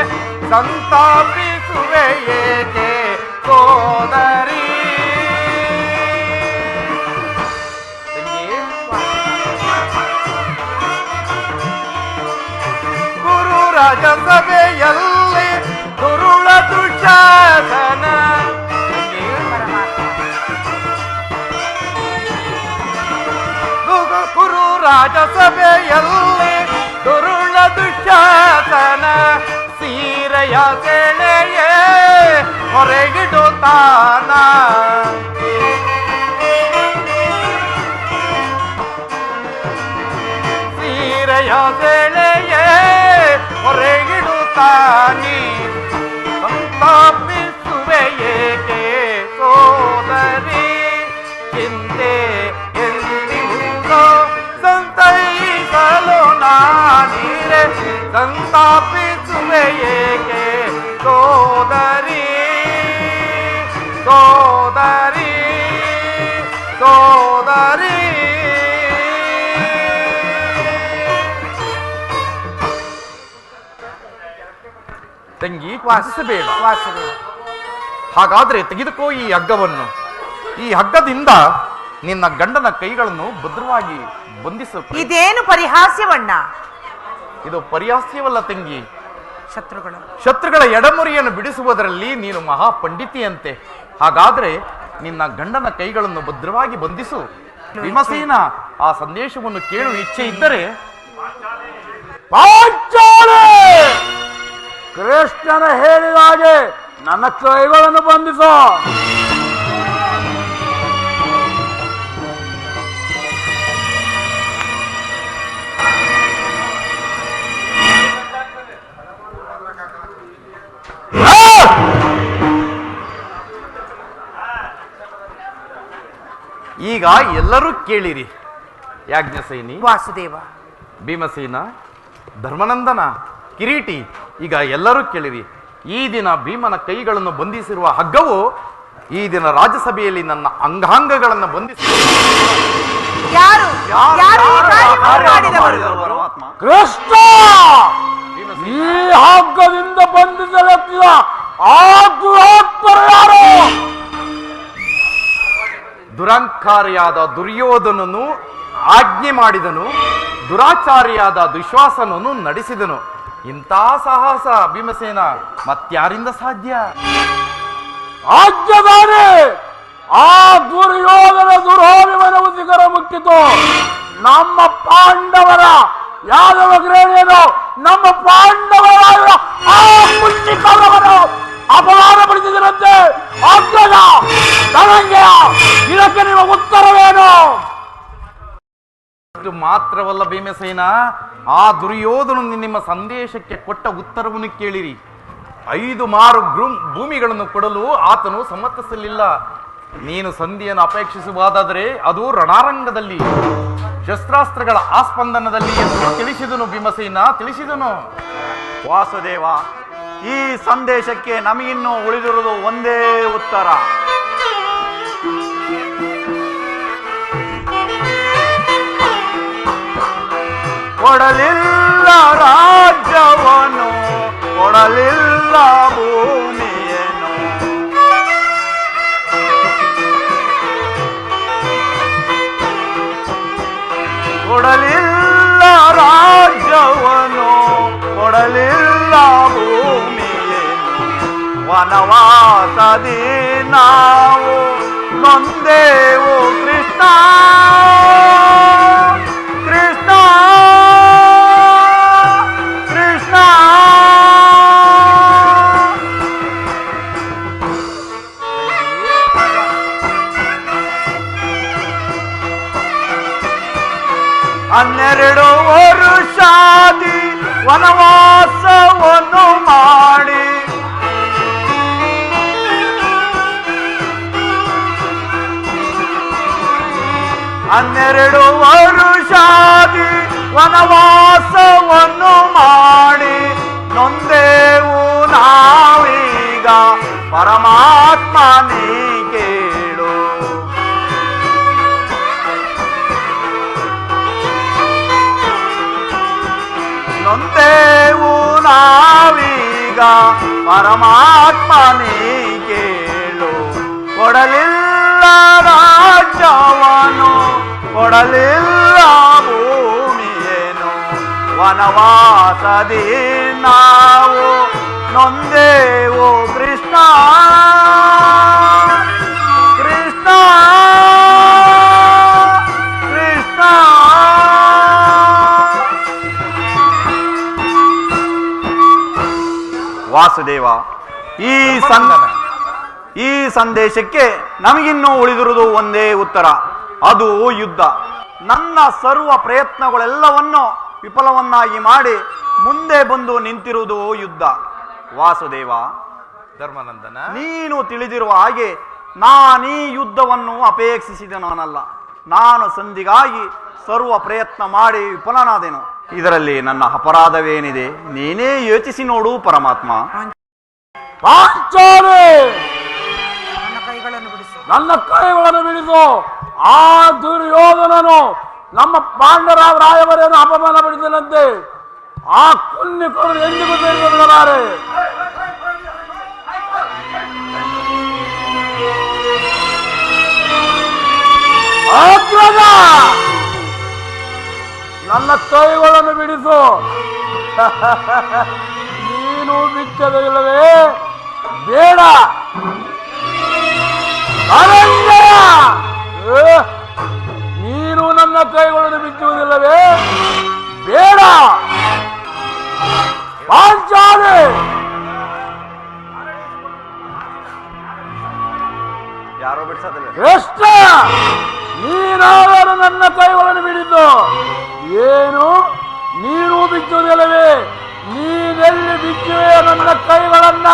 ಸಂತಾಪಿಸುವೆ ಏಕೆ ಸೋದರಿ. ಗುರು ರಾಜಸಭೆಯಲ್ಲಿ ದುರುಳ ದುಶಾಸನ. ಹೊರಗಿಡುತ್ತಾನ ಸೀರೆಯ ಸೆಳೆಯೇ ಹೊರಗಿಡುತ್ತಾನೆ ಸಂತಾಪಿಸುವೆ ಏಕೆ ಸೋದರಿ ಚಿಂತೆ ಎಲ್ಲಿ ಉಂಟೋ ಸಂತೈಸಲು ನಾನೀರೆ ಸಂತಾಪಿಸುವೆ ಏಕೆ ಸೋದರಿ ಸೋದರಿ ಸೋದರಿ ತಂಗಿ ವಾಸಿಸಬೇಡ
ವಾಸುದೇವ,
ಹಾಗಾದ್ರೆ ತೆಗೆದುಕೋ ಈ ಹಗ್ಗವನ್ನು. ಈ ಹಗ್ಗದಿಂದ ನಿನ್ನ ಗಂಡನ ಕೈಗಳನ್ನು ಭದ್ರವಾಗಿ ಬಂಧಿಸು.
ಇದೇನು ಪರಿಹಾಸ್ಯವಣ್ಣ?
ಇದು ಪರಿಹಾಸ್ಯವಲ್ಲ ತಂಗಿ.
ಶತ್ರುಗಳು
ಶತ್ರುಗಳ ಎಡಮುರಿಯನ್ನು ಬಿಡಿಸುವುದರಲ್ಲಿ ನೀನು ಮಹಾಪಂಡಿತಿಯಂತೆ. ಹಾಗಾದ್ರೆ ನಿನ್ನ ಗಂಡನ ಕೈಗಳನ್ನು ಭದ್ರವಾಗಿ ಬಂಧಿಸು. ಭೀಮಸೇನ ಆ ಸಂದೇಶವನ್ನು ಕೇಳುವ ಇಚ್ಛೆ ಇದ್ದರೆ
ಪಾಂಚಾಲಿ ಕೃಷ್ಣನ ಹೇಳಿದ ಹಾಗೆ ನನ್ನ ಕೈಗಳನ್ನು ಬಂಧಿಸೋ.
ಈಗ ಎಲ್ಲರೂ ಕೇಳಿರಿ. ಯಾಜ್ಞಸೇನಿ,
ವಾಸುದೇವ,
ಭೀಮಸೇನ, ಧರ್ಮನಂದನ, ಕಿರೀಟಿ, ಈಗ ಎಲ್ಲರೂ ಕೇಳಿರಿ. ಈ ದಿನ ಭೀಮನ ಕೈಗಳನ್ನು ಬಂಧಿಸಿರುವ ಹಗ್ಗವು ಈ ದಿನ ರಾಜ್ಯಸಭೆಯಲ್ಲಿ ನನ್ನ ಅಂಗಾಂಗಗಳನ್ನು ಬಂಧಿಸಿ
ಯಾರು ಯಾರು ಈ ಕಾರ್ಯವನ್ನು ಮಾಡಿದವರು?
ಪರಮಾತ್ಮ,
ಕೃಷ್ಣ ಈ ಹಗ್ಗದಿಂದ ಬಂಧಿಸಲೆತ್ತಿದ ಆ ದುರಾತ್ಮರು ಯಾರು?
ದುರಂಕಾರಿಯಾದ ದುರ್ಯೋಧನನು ಆಜ್ಞೆ ಮಾಡಿದನು, ದುರಾಚಾರಿಯಾದ ದುಶ್ವಾಸನನು ನಡೆಸಿದನು. ಇಂಥ ಸಾಹಸ ಭೀಮಸೇನ ಮತ್ಯಾರಿಂದ ಸಾಧ್ಯ?
ರಾಜ್ಯದಾನೆ ಆ ದುರ್ಯೋಧನ ದುರಾಭಿಮಾನವು ಶಿಖರ ಮುಟ್ಟಿತು. ನಮ್ಮ ಪಾಂಡವರ ಯಾದವ ಗ್ರೇಣಿಯನ್ನು ನಮ್ಮ ಪಾಂಡವರ ಆ ಮುಚ್ಚಿಕೊಳ್ಳವನ್ನು ಅಪಮಾನಪಡಿಸಿದರಂತೆ. ಅಗ್ಗದ ಧನಂಜಯ, ಇದಕ್ಕೆ ನಿಮ್ಮ ಉತ್ತರವೇನು?
ಇದು ಮಾತ್ರವಲ್ಲ ಭೀಮಸೇನ, ಆ ದುರ್ಯೋಧನ ನಿಮ್ಮ ಸಂದೇಶಕ್ಕೆ ಕೊಟ್ಟ ಉತ್ತರವನ್ನು ಕೇಳಿರಿ. 5 ಮಾರು ಭೂಮಿಗಳನ್ನು ಕೊಡಲು ಆತನು ಸಮ್ಮತಿಸಲಿಲ್ಲ. ನೀನು ಸಂಧಿಯನ್ನು ಅಪೇಕ್ಷಿಸುವುದಾದರೆ ಅದು ರಣಾರಂಗದಲ್ಲಿ, ಶಸ್ತ್ರಾಸ್ತ್ರಗಳ ಆಸ್ಪಂದನದಲ್ಲಿ ಎಂದು ತಿಳಿಸಿದನು ಭೀಮಸೇನ, ತಿಳಿಸಿದನು.
ವಾಸುದೇವ, ಈ ಸಂದೇಶಕ್ಕೆ ನಮಗಿನ್ನೂ ಉಳಿದಿರುವುದು ಒಂದೇ ಉತ್ತರ. ಕೊಡಲಿಲ್ಲ ರಾಜ್ಯವನ್ನು, ಕೊಡಲಿಲ್ಲ ಭೂಮಿಯನ್ನು, ಕೊಡಲಿಲ್ಲ ರಾಜ್ಯವನ್ನು, ಕೊಡಲಿಲ್ಲ ಭೂಮಿಯನ್ನು, ವನವಾಸದಿ ನಾವು ನೊಂದೇವು ಕೃಷ್ಣ ಕೃಷ್ಣ ಕೃಷ್ಣ. ಹನ್ನೆರಡು ವರುಷಾದಿ ವನವಾಸವನ್ನು ಮಾಡಿ ಹನ್ನೆರಡು ವರುಷಾದಿ ವನವಾಸವನ್ನು ಮಾಡಿ ನೊಂದೇವು ನಾವೀಗ ಪರಮಾತ್ಮನೇ ಕೇಳು. ನೊಂದೇವು ನಾವೀಗ ಪರಮಾತ್ಮನೇ ಕೇಳು. ಕೊಡಲಿಲ್ಲ ರಾಜ್ಯವನ್ನು, ಕೊಡಲಿಲ್ಲ ಭೂಮಿಯೇನು, ವನವಾಸದಿ ನಾವು ನೊಂದೇವು ಕೃಷ್ಣ ಕೃಷ್ಣ ಕೃಷ್ಣ. ವಾಸುದೇವ, ಈ ಸಂದೇಶಕ್ಕೆ ನಮಗಿನ್ನೂ ಉಳಿದಿರುವುದು ಒಂದೇ ಉತ್ತರ, ಅದು ಯುದ್ಧ. ನನ್ನ ಸರ್ವ ಪ್ರಯತ್ನಗಳೆಲ್ಲವನ್ನು ವಿಫಲವನ್ನಾಗಿ ಮಾಡಿ ಮುಂದೆ ಬಂದು ನಿಂತಿರುವುದು ಯುದ್ಧ. ವಾಸುದೇವ,
ಧರ್ಮನಂದನ,
ನೀನು ತಿಳಿದಿರುವ ಹಾಗೆ ನಾನೀ ಯುದ್ಧವನ್ನು ಅಪೇಕ್ಷಿಸಿದನಲ್ಲ. ನಾನು ಸಂಧಿಗಾಗಿ ಸರ್ವ ಪ್ರಯತ್ನ ಮಾಡಿ ವಿಫಲನಾದೆನು. ಇದರಲ್ಲಿ ನನ್ನ ಅಪರಾಧವೇನಿದೆ? ನೀನೇ ಯೋಚಿಸಿ ನೋಡು ಪರಮಾತ್ಮ.
ಪಾಂಚಾಲಿ,
ನನ್ನ ಕೈಗಳನ್ನು ಬಿಡಿಸು.
ನನ್ನ ಕೈಗಳನ್ನು ಬಿಡಿಸು. ಆ ದುರ್ಯೋಧನನು ನಮ್ಮ ಪಾಂಡವರಾಯವರೇನು ಅಪಮಾನ ಪಡಿಸಲಂತೆ. ಆ ಕುನ್ನಿಕರು ಎಂದಿಗೂ ಸೇರಿಸಲಾರೆ. ನನ್ನ ಕೈಗಳನ್ನು ಬಿಡಿಸು. ನೀನು ಬಿಚ್ಚದಿಲ್ಲವೇ? ಬೇಡ. ನೀನು ನನ್ನ ಕೈಗಳನ್ನು ಬಿಚ್ಚುವುದಿಲ್ಲವೇ? ಬೇಡ. ಪಾಂಚಾಲಿ,
ಯಾರೋ ಬಿಡಿಸೋದಿಲ್ಲ.
ಎಷ್ಟ ನೀನಾದರೂ ನನ್ನ ಕೈಗಳನ್ನು ಬಿಡಿದ್ದು ಏನು? ನೀನು ಬಿಚ್ಚುವುದಿಲ್ಲವೇ? ನೀನೆಲ್ಲಿ ಬಿಚ್ಚುವೆ ನನ್ನ ಕೈಗಳನ್ನ?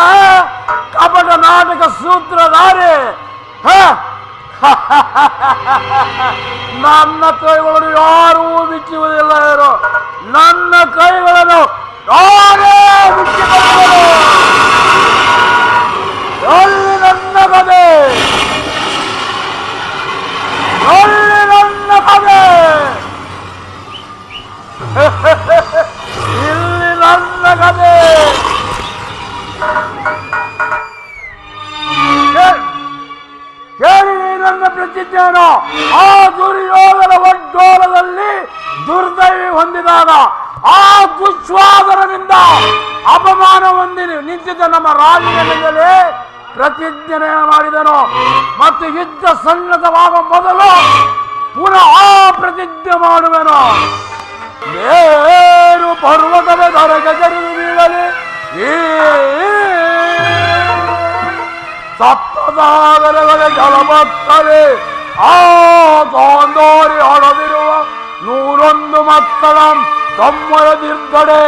ಕಪಟ ನಾಟಕ ಸೂತ್ರಧಾರೆ. ನನ್ನ ಕೈಗಳನ್ನು ಯಾರೂ ಬಿಚ್ಚುವುದಿಲ್ಲ. ಯಾರು ನನ್ನ ಕೈಗಳನ್ನು ಯಾರೇ ಬಿಚ್ಚಿಕೊಳ್ಳರು? ಎಲ್ಲಿ ನನ್ನ ಕಥೆ? ಎಲ್ಲಿ ನನ್ನ ಕಥೆ? ಇಲ್ಲಿ ನನ್ನ ಕಥೆ. ಕೇಳಿ ನನ್ನ ಪ್ರತಿಜ್ಞೆಯನ್ನು. ಆ ದುರ್ಯೋಧನ ಒಡ್ಡೋಲದಲ್ಲಿ ದುರ್ದೈವಿ ಹೊಂದಿದಾಗ ಆ ದುಶ್ವಾಸನದಿಂದ ಅಪಮಾನ ಹೊಂದಿ ನಿಂತಿದ್ದ ನಮ್ಮ ರಾಜನಿಂದಲೇ ಪ್ರತಿಜ್ಞೆ ಮಾಡಿದನು. ಮತ್ತು ಯುದ್ಧ ಸನ್ನದ್ಧವಾಗುವ ಮೊದಲು ಪುನಃ ಆ ಪ್ರತಿಜ್ಞೆ ಮಾಡುವೆನು. ಮೇರು ಪರ್ವತದ ದೊರೆಗೆ ಜರಿದು ಬೀಳಲಿ, ಈ ಸಪ್ತಸಾಗರಗಳ ಜಲಮಕ್ಕಳೇ, ಆ ಗೋಂದೋರಿ ಹೊಡೆದಿರುವ 101 ಮಕ್ಕಳ ತಮ್ಮರದಿರ್ಗಡೆ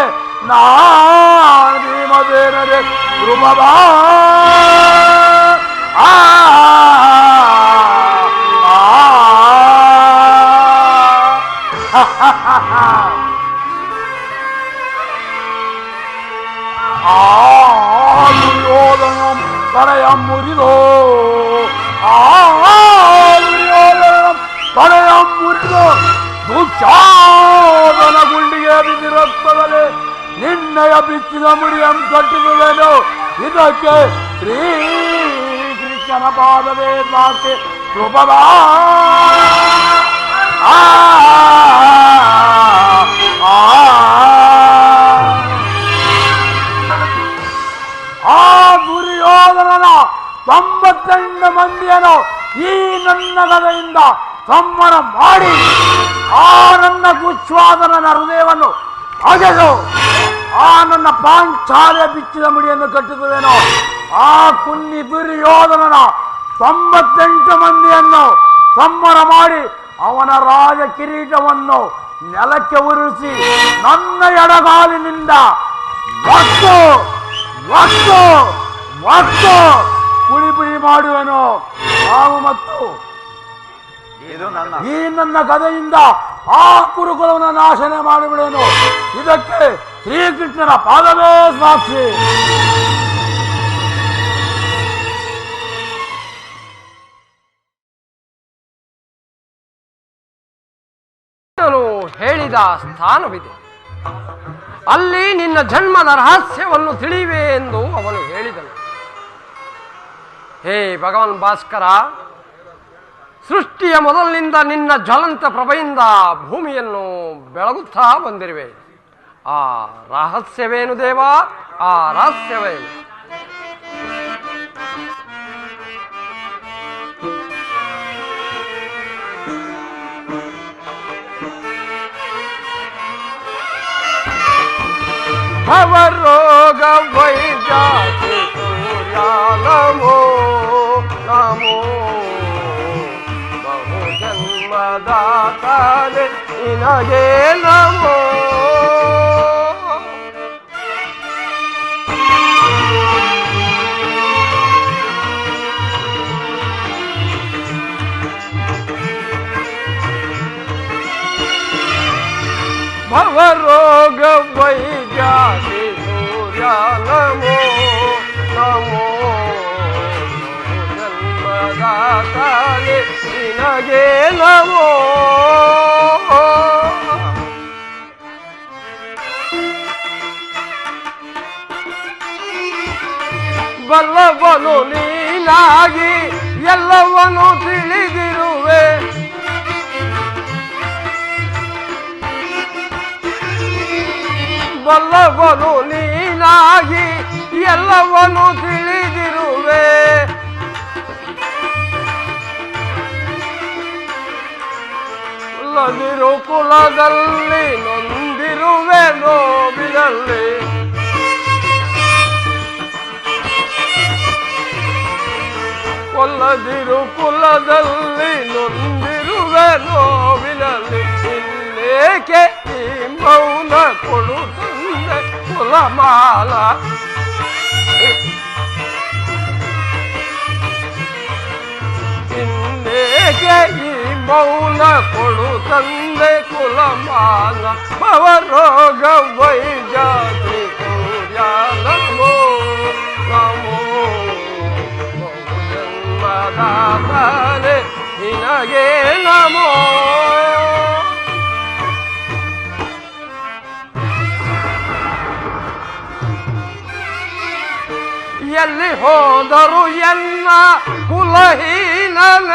ಭೀಮಸೇನರೇ ಧ್ರುವದ ದುರ್ಯೋಧನಂ ತಲೆಯ ಮುರಿದೋ, ದುರ್ಯೋಧನಂ ತಲೆಯ ಮುರಿದು ದುಶ್ಯಾಸನ ಗುಂಡಿಗೆ ಬಿದ್ದಿರುತ್ತದಲೆ ನಿನ್ನಯ ಬಿಚ್ಚಿದ ಮುಡಿಯನ್ನು ಕಟ್ಟಿಸುವೆನು. ಇದಕ್ಕೆ ಶ್ರೀಕೃಷ್ಣನ ಪಾದವೇ ಸಾಕ್ಷಿ. ಕೃಪದ ಆ ದುರ್ಯೋಧನನ 98 ಮಂದಿಯನ್ನು ಈ ನನ್ನ ಗದೆಯಿಂದ ಸಂಹಾರ ಮಾಡಿ ಆ ನನ್ನ ದುಶ್ವಾಸನನ ಹೃದಯವನ್ನು ಅಗೆದು ಆ ನನ್ನ ಪಾಂಚಾಲಿಯ ಬಿಚ್ಚಿದ ಮುಡಿಯನ್ನು ಕಟ್ಟಿಸುವೆನು. ಆ ಕುನ್ನಿ ದುರ್ಯೋಧನನ 98 ಮಂದಿಯನ್ನು ಸಂಹಾರ ಮಾಡಿ ಅವನ ರಾಜ ಕಿರೀಟವನ್ನು ನೆಲಕ್ಕೆ ಉರುಳಿಸಿ ನನ್ನ ಎಡಗಾಲಿನಿಂದ ಒತ್ತು ಒತ್ತು ಒತ್ತು ಪುಡಿ ಪುಡಿ ಮಾಡುವೆನು. ನಾವು ಮತ್ತು ಈ ನನ್ನ ಕಥೆಯಿಂದ ಆ ಕುರುಕುಲವನ್ನು ನಾಶನ ಮಾಡಿಬಿಡುವೆನು. ಇದಕ್ಕೆ ಶ್ರೀಕೃಷ್ಣನ ಪಾದವೇ ಸಾಕ್ಷಿ.
ಹೇಳಿದ ಸ್ಥಾನವಿದೆ, ಅಲ್ಲಿ ನಿನ್ನ ಜನ್ಮದ ರಹಸ್ಯವನ್ನು ತಿಳಿವೆ ಎಂದು ಅವನು ಹೇಳಿದನು. ಹೇ ಭಗವಾನ್ ಭಾಸ್ಕರ, ಸೃಷ್ಟಿಯ ಮೊದಲಿನಿಂದ ನಿನ್ನ ಜ್ವಲಂತ ಪ್ರಭೆಯಿಂದ ಭೂಮಿಯನ್ನು ಬೆಳಗುತ್ತಾ ಬಂದಿರುವೆ. ಆ ರಹಸ್ಯವೇನು ದೇವ? ಆ ರಹಸ್ಯವೇನು? ಭವರೋಗ ವೈಜಾತಿ ಸೂರ್ಯಾಲಮೋ ಜನ್ಮದಾತಾನೆ ನಿನಗೆ ನಮೋ. ಭವರೋಗ ವೈಜಾತಿ ಸೂರ್ಯ ನಮೋ ನಮೋ. ಜನ್ಮದಾತಾನೆ ನಿನಗೆ ನಮೋ. ಬಲ್ಲವನು ನೀನಾಗಿ ಎಲ್ಲವನು ತಿಳಿದಿರುವೆ. ಬಲ್ಲವನು ನೀನಾಗಿ ಎಲ್ಲವನು ತಿಳಿದಿರುವೆ. ಕುಲದಿರು ಕುಲದಲ್ಲಿ ನೊಂದಿರುವೆ ನೋವಿನಲ್ಲಿ. ಕೊಲ್ಲದಿರು ಕುಲದಲ್ಲಿ ನೊಂದಿರುವೆ ನೋವಿನಲ್ಲಿ. ಇನ್ನೇಕೆ ಈ ಮೌನ ಕೊಡು ತಂದೆ ಕುಲಮಾಲ. ಇನ್ನೇಕೆ ಈ ಮೌನ ಕೊಡು ತಂದೆ ಕುಲಮಾಲ. ಭವರೋಗ ವೈಜಾತಿ ಸೂರ್ಯ ನಮೋ ನಮೋ. ಜನ್ಮದಾತಾನೆ ನಿನಗೆ ನಮೋ. ಎಲ್ಲಿ ಹೋದರು ಎನ್ನ ಕುಲಹೀನನೆನ್ನುವರು.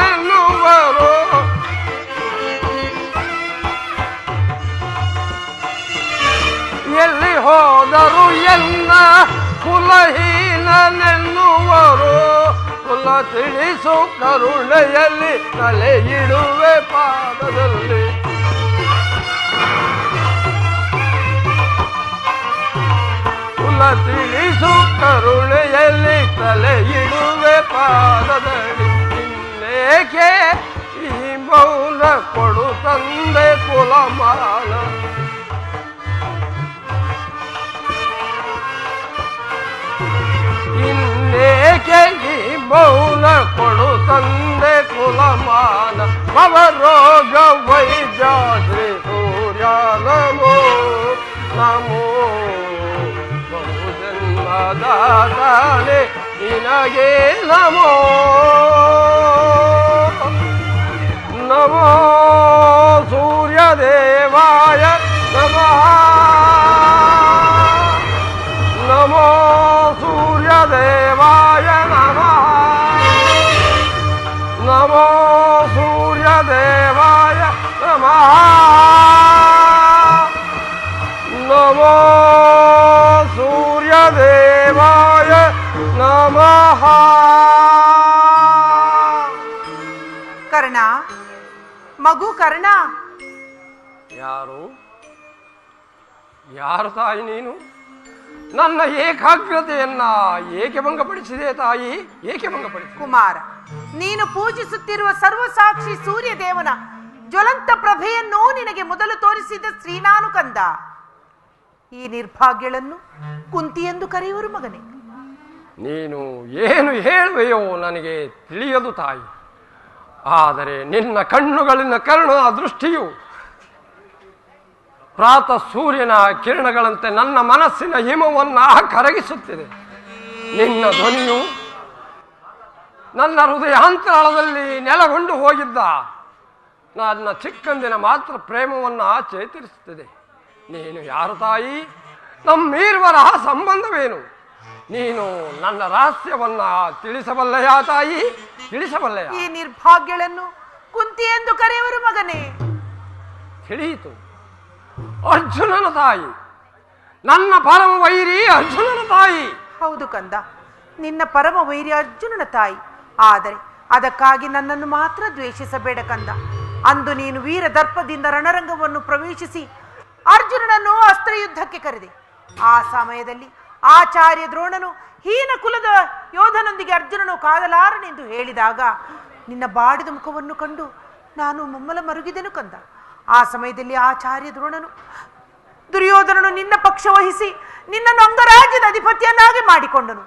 ಎಲ್ಲಿ ಹೋದರು ಎನ್ನ ಕುಲಹೀನನೆನ್ನುವರು. ಕುಲ ತಿಳಿಸು ಕರುಣೆಯಲ್ಲಿ ತಲೆ ಇಡುವೆ ಪಾದದಲ್ಲಿ. ಕುಲ ತಿಳಿಸು ಕರುಣೆಯಲ್ಲಿ ತಲೆ ಇಡುವೆ ಪಾದದಲ್ಲಿ. ಇನ್ನೇಕೆ ಈ ಮೌನ ಕೊಡು ತಂದೆ ಕುಲಮಾಲ. ಇನ್ನೇಕೆ ಈ ಮೌನ ಕೊಡು ತಂದೆ ಕುಲಮಾನ. ಭವರೋಗ ವೈಜಾತಿ ಸೂರ್ಯ ನಮೋ ನಮೋ. ಬಹುಜನ್ಮದಾತಾನೆ ನಿನಗೆ ನಮೋ ನಮೋ. ಸೂರ್ಯದೇವಾಯ ನಮಃ ನಮೋ. ಸೂರ್ಯದೇವಾಯ ನಮಃ ನಮೋ. ಸೂರ್ಯದೇವಾಯ ನಮಃ ನಮೋ. ಸೂರ್ಯದೇವಾಯ ನಮಃ.
ಕರ್ಣ, ಮಗು ಕರ್ಣ.
ಯಾರು ಯಾರು ತಾಯಿ ನೀನು? ನನ್ನ ಏಕಾಗ್ರತೆಯನ್ನ ಏಕೆ ಭಂಗಪಡಿಸಿದೆ ತಾಯಿ? ಏಕೆ ಭಂಗಪಡಿಸಿದೆ?
ಕುಮಾರ, ನೀನು ಪೂಜಿಸುತ್ತಿರುವ ಸರ್ವಸಾಕ್ಷಿ ಸೂರ್ಯದೇವನ ಜ್ವಲಂತ ಪ್ರಭೆಯನ್ನು ನಿನಗೆ ಮೊದಲು ತೋರಿಸಿದ ಶ್ರೀನಾನು ಕಂದ. ಈ ನಿರ್ಭಾಗ್ಯಳನ್ನು ಕುಂತಿ ಎಂದು ಕರೆಯುವರು ಮಗನೇ.
ನೀನು ಏನು ಹೇಳುವೆಯೋ ನನಗೆ ತಿಳಿಯದು ತಾಯಿ. ಆದರೆ ನಿನ್ನ ಕಣ್ಣುಗಳಿನ ಕರುಣ ದೃಷ್ಟಿಯು ಪ್ರಾತಃ ಸೂರ್ಯನ ಕಿರಣಗಳಂತೆ ನನ್ನ ಮನಸ್ಸಿನ ಹಿಮವನ್ನು ಕರಗಿಸುತ್ತಿದೆ. ನಿನ್ನ ಧ್ವನಿಯು ನನ್ನ ಹೃದಯಾಂತರಾಳದಲ್ಲಿ ನೆಲೆಗೊಂಡು ಹೋಗಿದ್ದ ನನ್ನ ಚಿಕ್ಕಂದಿನ ಮಾತ್ರ ಪ್ರೇಮವನ್ನು ಚೇತರಿಸುತ್ತಿದೆ. ನೀನು ಯಾರು ತಾಯಿ? ನಮ್ಮಿರುವರ ಸಂಬಂಧವೇನು? ನೀನು ನನ್ನ ರಹಸ್ಯವನ್ನ ತಿಳಿಸಬಲ್ಲೆಯಾ ತಾಯಿ? ತಿಳಿಸಬಲ್ಲೆಯ?
ಈ ನಿರ್ಭಾಗ್ಯಳನ್ನು ಕುಂತಿ ಎಂದು ಕರೆಯುವರು ಮಗನೇ.
ತಿಳಿಯಿತು. ಅರ್ಜುನನ ತಾಯಿ, ನನ್ನ ಪರಮ ವೈರಿ ಅರ್ಜುನನ ತಾಯಿ.
ಹೌದು ಕಂದ, ನಿನ್ನ ಪರಮ ವೈರಿ ಅರ್ಜುನನ ತಾಯಿ. ಆದರೆ ಅದಕ್ಕಾಗಿ ನನ್ನನ್ನು ಮಾತ್ರ ದ್ವೇಷಿಸಬೇಡ ಕಂದ. ಅಂದು ನೀನು ವೀರ ದರ್ಪದಿಂದ ರಣರಂಗವನ್ನು ಪ್ರವೇಶಿಸಿ ಅರ್ಜುನನನ್ನು ಅಸ್ತ್ರಯುದ್ಧಕ್ಕೆ ಕರೆದೆ. ಆ ಸಮಯದಲ್ಲಿ ಆಚಾರ್ಯ ದ್ರೋಣನು ಹೀನ ಕುಲದ ಯೋಧನೊಂದಿಗೆ ಅರ್ಜುನನು ಕಾದಲಾರನೆಂದು ಹೇಳಿದಾಗ ನಿನ್ನ ಬಾಡಿದ ಮುಖವನ್ನು ಕಂಡು ನಾನು ಮಮ್ಮಲ ಮರುಗಿದೆನು ಕಂದ. ಆ ಸಮಯದಲ್ಲಿ ಆಚಾರ್ಯ ದ್ರೋಣನು ದುರ್ಯೋಧನನು ನಿನ್ನ ಪಕ್ಷ ವಹಿಸಿ ನಿನ್ನನ್ನು ಅಂಗರಾಜ್ಯದ ಅಧಿಪತಿಯನ್ನಾಗಿ ಮಾಡಿಕೊಂಡನು.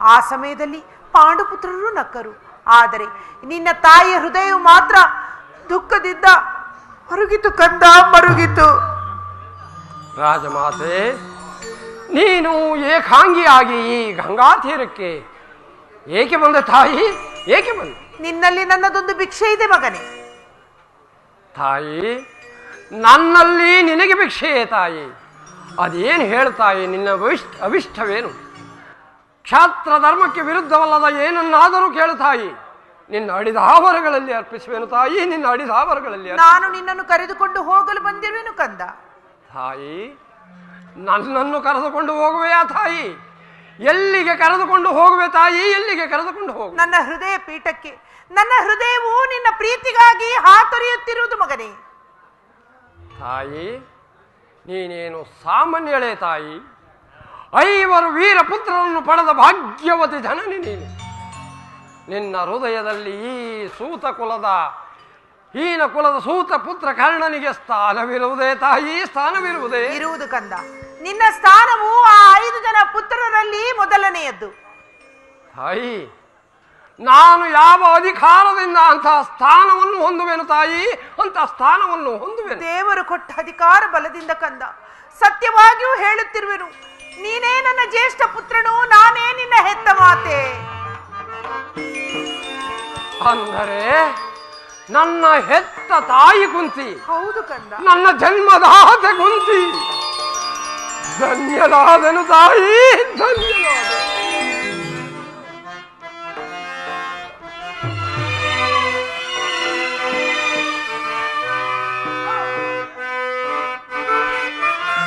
ಆ ಸಮಯದಲ್ಲಿ ಪಾಂಡುಪುತ್ರರು ನಕ್ಕರು. ಆದರೆ ನಿನ್ನ ತಾಯಿಯ ಹೃದಯವು ಮಾತ್ರ ದುಃಖದಿಂದ ಮರುಗಿತು ಕಂದ, ಮರುಗಿತು.
ರಾಜಮಾತೆ, ನೀನು ಏಕಾಂಗಿಯಾಗಿ ಈ ಗಂಗಾ ತೀರಕ್ಕೆ ಏಕೆ ಬಂದ ತಾಯಿ? ಏಕೆ ಬಂದ?
ನಿನ್ನಲ್ಲಿ ನನ್ನದೊಂದು ಭಿಕ್ಷೆ ಇದೆ ಮಗನೇ.
ತಾಯಿ, ನನ್ನಲ್ಲಿ ನಿನಗೆ ಭಿಕ್ಷೆಯೇ ತಾಯಿ? ಅದೇನು ಹೇಳ್ತಾಯಿ? ನಿನ್ನ ಅವಿಷ್ಟವೇನು? ಕ್ಷಾತ್ರ ಧರ್ಮಕ್ಕೆ ವಿರುದ್ಧವಲ್ಲದ ಏನನ್ನಾದರೂ ಕೇಳುತ್ತಾಯಿ. ನಿನ್ನ ಅಡಿದಾವರಗಳಲ್ಲಿ ಅರ್ಪಿಸುವೆನು ತಾಯಿ, ನಿನ್ನ ಅಡಿದಾವರಗಳಲ್ಲಿ.
ನಾನು ನಿನ್ನನ್ನು ಕರೆದುಕೊಂಡು ಹೋಗಲು ಬಂದಿರುವೆನು ಕಂದ.
ತಾಯಿ, ನನ್ನನ್ನು ಕರೆದುಕೊಂಡು ಹೋಗುವೆಯಾ ತಾಯಿ? ಎಲ್ಲಿಗೆ ಕರೆದುಕೊಂಡು ಹೋಗುವೆ ತಾಯಿ? ಎಲ್ಲಿಗೆ ಕರೆದುಕೊಂಡು ಹೋಗು?
ನನ್ನ ಹೃದಯ ಪೀಠಕ್ಕೆ. ನನ್ನ ಹೃದಯವು ನಿನ್ನ ಪ್ರೀತಿಗಾಗಿ ಹಾತೊರೆಯುತ್ತಿರುವುದು ಮಗನೇ.
ತಾಯಿ, ನೀನೇನು ಸಾಮಾನ್ಯಳೇ ತಾಯಿ? 5 ವೀರ ಪುತ್ರರನ್ನು ಪಡೆದ ಭಾಗ್ಯವತಿ ಜನನಿ ನೀನು. ನಿನ್ನ ಹೃದಯದಲ್ಲಿ ಈ ಸೂತ ಕುಲದ ಹೀನ ಕುಲದ ಸೂತ ಪುತ್ರ ಕರ್ಣನಿಗೆ ಸ್ಥಾನವಿರುವುದೇ ತಾಯಿ? ಸ್ಥಾನವಿರುವುದೇ?
ಇರುವುದು ಕಂದ. ನಿನ್ನ ಸ್ಥಾನವು ಆ 5 ಜನ ಪುತ್ರರಲ್ಲಿ ಮೊದಲನೆಯದ್ದು.
ತಾಯಿ, ನಾನು ಯಾವ ಅಧಿಕಾರದಿಂದ ಅಂತಹ ಸ್ಥಾನವನ್ನು ಹೊಂದುವೆನು ತಾಯಿ? ಅಂತಹ ಸ್ಥಾನವನ್ನು ಹೊಂದುವೆನು?
ದೇವರು ಕೊಟ್ಟ ಅಧಿಕಾರ ಬಲದಿಂದ ಕಂದ. ಸತ್ಯವಾಗಿಯೂ ಹೇಳುತ್ತಿರುವೆನು, ನೀನೇ ನನ್ನ ಜ್ಯೇಷ್ಠ ಪುತ್ರನು, ನಾನೇ ನಿನ್ನ ಹೆತ್ತ ಮಾತೆ.
ಅಂದರೆ ನನ್ನ ಹೆತ್ತ ತಾಯಿ ಕುಂತಿ,
ಹೌದು ಕಂದ.
ನನ್ನ ಜನ್ಮದಾತೆ ಕುಂತಿ. ಧನ್ಯನಾದನು ತಾಯಿ, ಧನ್ಯನಾದೆ.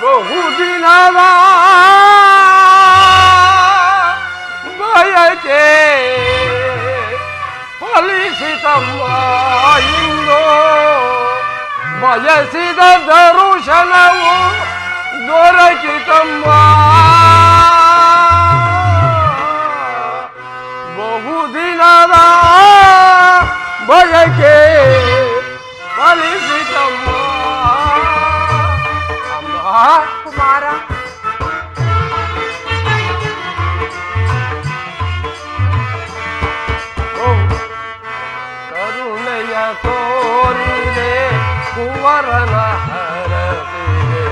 ಬಹುದಿನದ ಬಯಕೆ ಫಲಿಸಿತಮ್ಮ ಇಂದು, ಬಯಸಿದ ದರುಶನವು ದೊರಕಿತಮ್ಮ. ಬಹುದಿನದ ಬಯಕೆ ಫಲಿಸಿತಮ್ಮ.
ಕುಮಾರ,
ಕರುಣೆಯ ತೋರಿದೆ ಕುವರನ ಹರಸಿದೆ.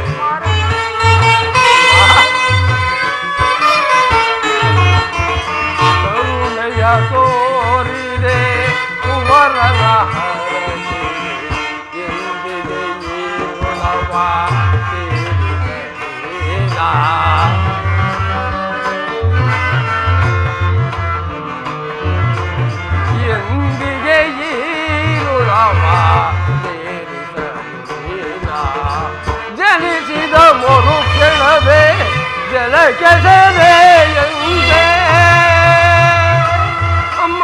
ಕರುಣೆಯ ತೋರಿದೆ ಕುವರನ ಹರಸಿದೆ. ಎಂದಿದೆ ಈ ಗುಣವ ಎಂದಿಗೆ ಈರುಳವ ಜನಿಸಿದ ಮರುಕ್ಷಣವೇ ಜಲಕೆಸರೆ ಎಂದೇ. ಅಮ್ಮ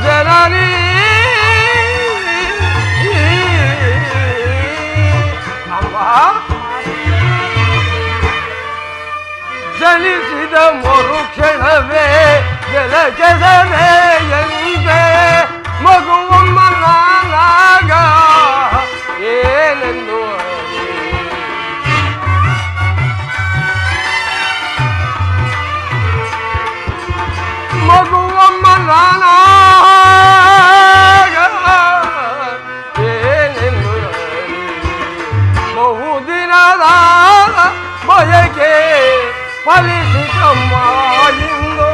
ಜನನಿ ಜನಿಸಿದ ಮರುಕ್ಷಣವೇ ಜಲಕೆಸರೆ ಎಂದೇ. ಮಗುವಮ್ಮ ನಾನಾಗ ಏನೆಂದು ಮಗುವಮ್ಮ ನಾನಾಗ ಏನೆಂದು ಬಹುದಿನದ ಬಯಕೆ ಫಲಿಸಿತಮ್ಮ ಇಂದು,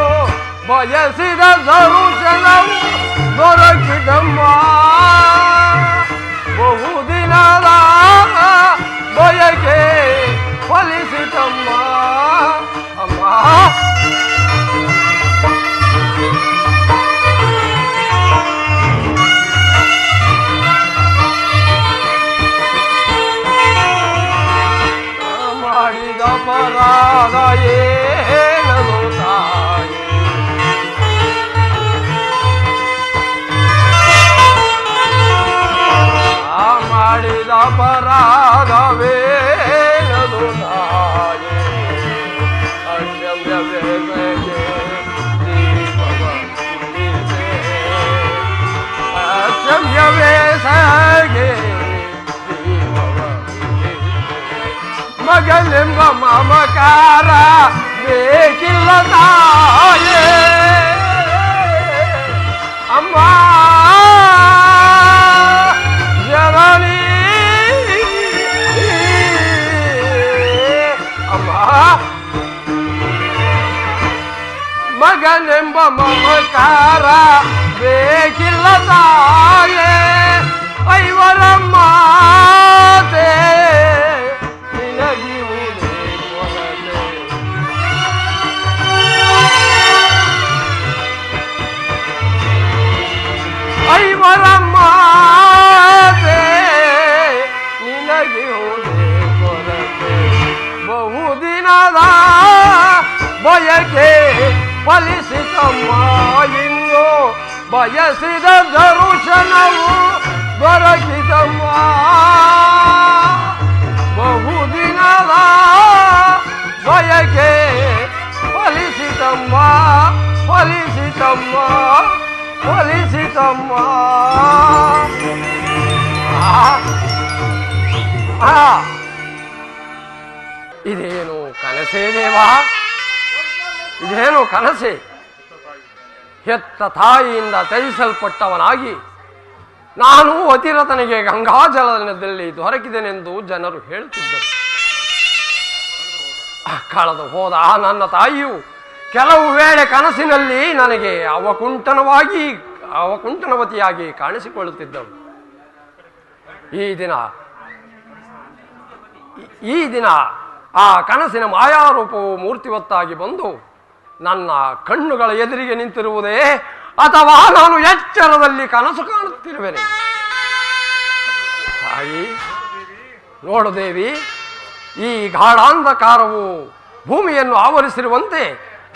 ಬಯಸಿದ ದರುಶನವು ದೊರಕಿದಮ್ಮ. ಬಹುದಿನದ ಬಯಕೆ ಫಲಿಸಿತಮ್ಮ. ಅಮ್ಮ ಮಾಡಿದ ಅಪರಾಧ ಏನದು ತಾಯಿ? ಮಾಡಿದ ಮಗನೆಂಬ ಮಮಕಾರ ಬೇಕಿಲ್ಲ ತಾಯೇ ಅಮ್ಮ ಜನನಿ ಅಮ್ಮ ಮಗನೆಂಬ ಮಮಕಾರ ಬೇಕಿಲ್ಲ ತಾಯೇ ಐವರಮ್ಮ ನಿನಗಿವುದೇ ಕೊರತೆ ಐವರಮ್ಮ ನಿನಗಿವುದೇ ಕೊರತೆ ಬಹುದಿನದ ಬಯಕೆ ಫಲಿಸಿತಮ್ಮ ಇನ್ನು ಬಯಸಿದ ದರ್ಶನವು ದೊರಕಿತಮ್ಮ ಬಹುದಿನದ ಬಯಕೆ ಫಲಿಸಿತಮ್ಮ ಫಲಿಸಿತಮ್ಮ ಫಲಿಸಿತಮ್ಮ ಇದೇನು ಕನಸೇ ದೇವಾ ಇದೇನು ಕನಸೆ ಹೆತ್ತ ತಾಯಿಯಿಂದ ತ್ಯಜಿಸಲ್ಪಟ್ಟವನಾಗಿ ನಾನು ಅತಿರಥನಿಗೆ ಗಂಗಾಜಲದಲ್ಲಿ ದೊರಕಿದೆನೆಂದು ಜನರು ಹೇಳುತ್ತಿದ್ದರು. ಕಳೆದು ಹೋದ ನನ್ನ ತಾಯಿಯು ಕೆಲವು ವೇಳೆ ಕನಸಿನಲ್ಲಿ ನನಗೆ ಅವಕುಂಠನವತಿಯಾಗಿ ಕಾಣಿಸಿಕೊಳ್ಳುತ್ತಿದ್ದಳು. ಈ ದಿನ ಆ ಕನಸಿನ ಮಾಯಾರೂಪವು ಮೂರ್ತಿವತ್ತಾಗಿ ಬಂದು ನನ್ನ ಕಣ್ಣುಗಳ ಎದುರಿಗೆ ನಿಂತಿರುವುದೇ ಅಥವಾ ನಾನು ಎಚ್ಚರದಲ್ಲಿ ಕನಸು ಕಾಣುತ್ತಿರುವೆನೆ? ತಾಯಿ ನೋಡು ದೇವಿ, ಈ ಗಾಢಾಂಧಕಾರವು ಭೂಮಿಯನ್ನು ಆವರಿಸಿರುವಂತೆ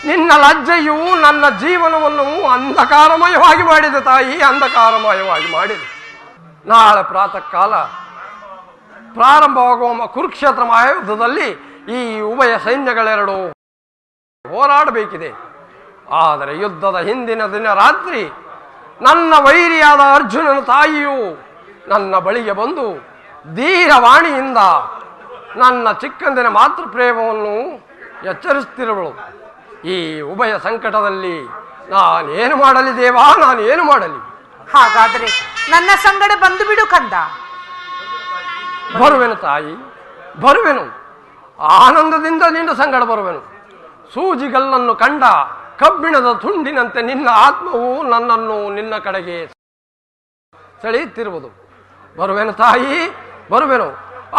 ನಿನ್ನ ಲಜ್ಜೆಯು ನನ್ನ ಜೀವನವನ್ನು ಅಂಧಕಾರಮಯವಾಗಿ ಮಾಡಿದೆ ತಾಯಿ, ಅಂಧಕಾರಮಯವಾಗಿ ಮಾಡಿದೆ. ನಾಳೆ ಪ್ರಾತಃ ಕಾಲ ಪ್ರಾರಂಭವಾಗುವ ಕುರುಕ್ಷೇತ್ರ ಮಹಾಯುದ್ಧದಲ್ಲಿ ಈ ಉಭಯ ಸೈನ್ಯಗಳೆರಡು ಹೋರಾಡಬೇಕಿದೆ. ಆದರೆ ಯುದ್ಧದ ಹಿಂದಿನ ದಿನ ರಾತ್ರಿ ನನ್ನ ವೈರಿಯಾದ ಅರ್ಜುನನ ತಾಯಿಯು ನನ್ನ ಬಳಿಗೆ ಬಂದು ಧೀರವಾಣಿಯಿಂದ ನನ್ನ ಚಿಕ್ಕಂದಿನ ಮಾತೃ ಪ್ರೇಮವನ್ನು ಎಚ್ಚರಿಸುತ್ತಿರುವಳು. ಈ ಉಭಯ ಸಂಕಟದಲ್ಲಿ ನಾನೇನು ಮಾಡಲಿ ದೇವಾ, ನಾನೇನು ಮಾಡಲಿ?
ಹಾಗಾದರೆ ನನ್ನ ಸಂಗಡ ಬಂದು ಬಿಡು ಕಂದ.
ಬರುವೆನು ತಾಯಿ, ಬರುವೆನು. ಆನಂದದಿಂದ ನಿನ್ನ ಸಂಗಡ ಬರುವೆನು. ಸೂಜಿಗಲ್ಲನ್ನು ಕಂಡ ಕಬ್ಬಿಣದ ತುಂಡಿನಂತೆ ನಿನ್ನ ಆತ್ಮವು ನನ್ನನ್ನು ನಿನ್ನ ಕಡೆಗೆ ಸೆಳೆಯುತ್ತಿರುವುದು. ಬರುವೆನು ತಾಯಿ, ಬರುವೆನು.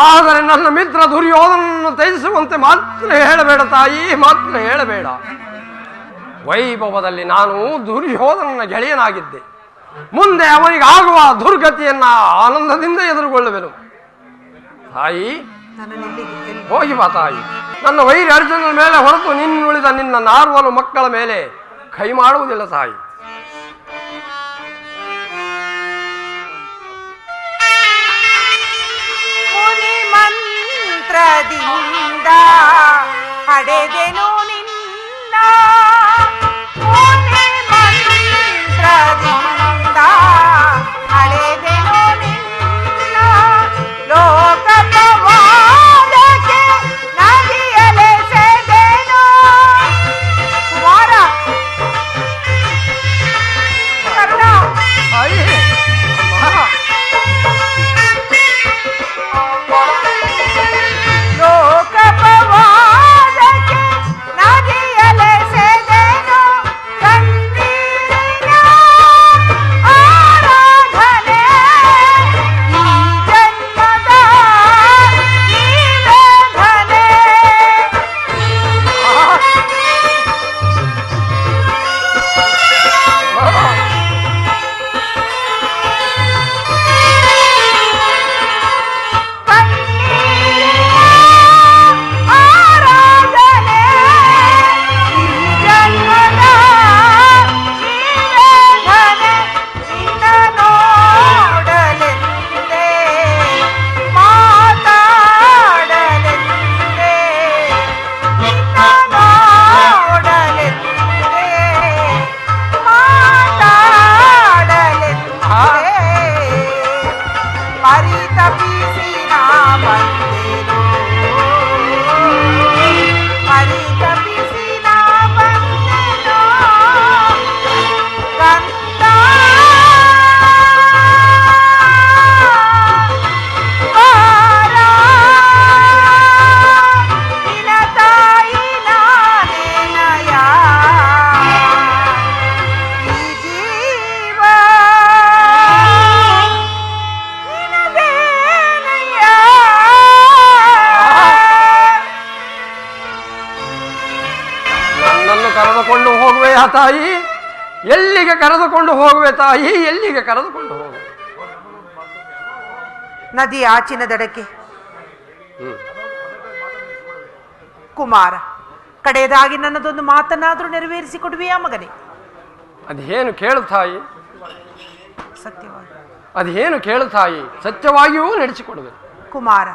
ಆದರೆ ನನ್ನ ಮಿತ್ರ ದುರ್ಯೋಧನನ್ನು ತ್ಯಜಿಸುವಂತೆ ಮಾತ್ರ ಹೇಳಬೇಡ ತಾಯಿ, ಮಾತ್ರ ಹೇಳಬೇಡ. ವೈಭವದಲ್ಲಿ ನಾನು ದುರ್ಯೋಧನನ ಗೆಳೆಯನಾಗಿದ್ದೆ. ಮುಂದೆ ಅವನಿಗಾಗುವ ದುರ್ಗತಿಯನ್ನ ಆನಂದದಿಂದ ಎದುರುಗೊಳ್ಳುವೆನು. ತಾಯಿ ಹೋಗಿ ಬಾ ತಾಯಿ. ನನ್ನ ವೈರಿ ಅರ್ಜುನನ ಮೇಲೆ ಹೊರತು ನಿನ್ನುಳಿದ ನಿನ್ನ 4 ಮಕ್ಕಳ ಮೇಲೆ ಕೈ ಮಾಡುವುದಿಲ್ಲ ತಾಯಿ.
ಮುನಿ ಮಂತ್ರದಿಂದ ಪಡೆದೆನು ನಿನ್ನ, ಮುನಿ ಮಂತ್ರದಿಂದ ಪಡೆದೆನು ನಿನ್ನ, ಲೋಕಪವಾದಕ್ಕೆ ನದಿಯಲೆಸೆದೆನು. ಕುಮಾರ ಕರುಣ, ಲೋಕಪವಾದಕ್ಕೆ
ತಾಯಿ? ಎಲ್ಲಿಗೆ ಕರೆದುಕೊಂಡು ಹೋಗುವೆ ತಾಯಿ? ಎಲ್ಲಿಗೆ ಕರೆದುಕೊಂಡು ಹೋಗುವೆ?
ನದಿ ಆಚಿನ ದಡಕ್ಕೆ. ಕುಮಾರ, ಕಡೆಯದಾಗಿ ನನ್ನದೊಂದು ಮಾತನ್ನಾದ್ರೂ ನೆರವೇರಿಸಿಕೊಡುವೆಯಾ ಮಗನೇ?
ಅದೇನು ಕೇಳು ತಾಯಿ?
ಸತ್ಯವಾಗಿ
ಅದೇನು ಕೇಳು ತಾಯಿ? ಸತ್ಯವಾಗಿಯೂ ನಡೆಸಿಕೊಡುವೆ.
ಕುಮಾರ,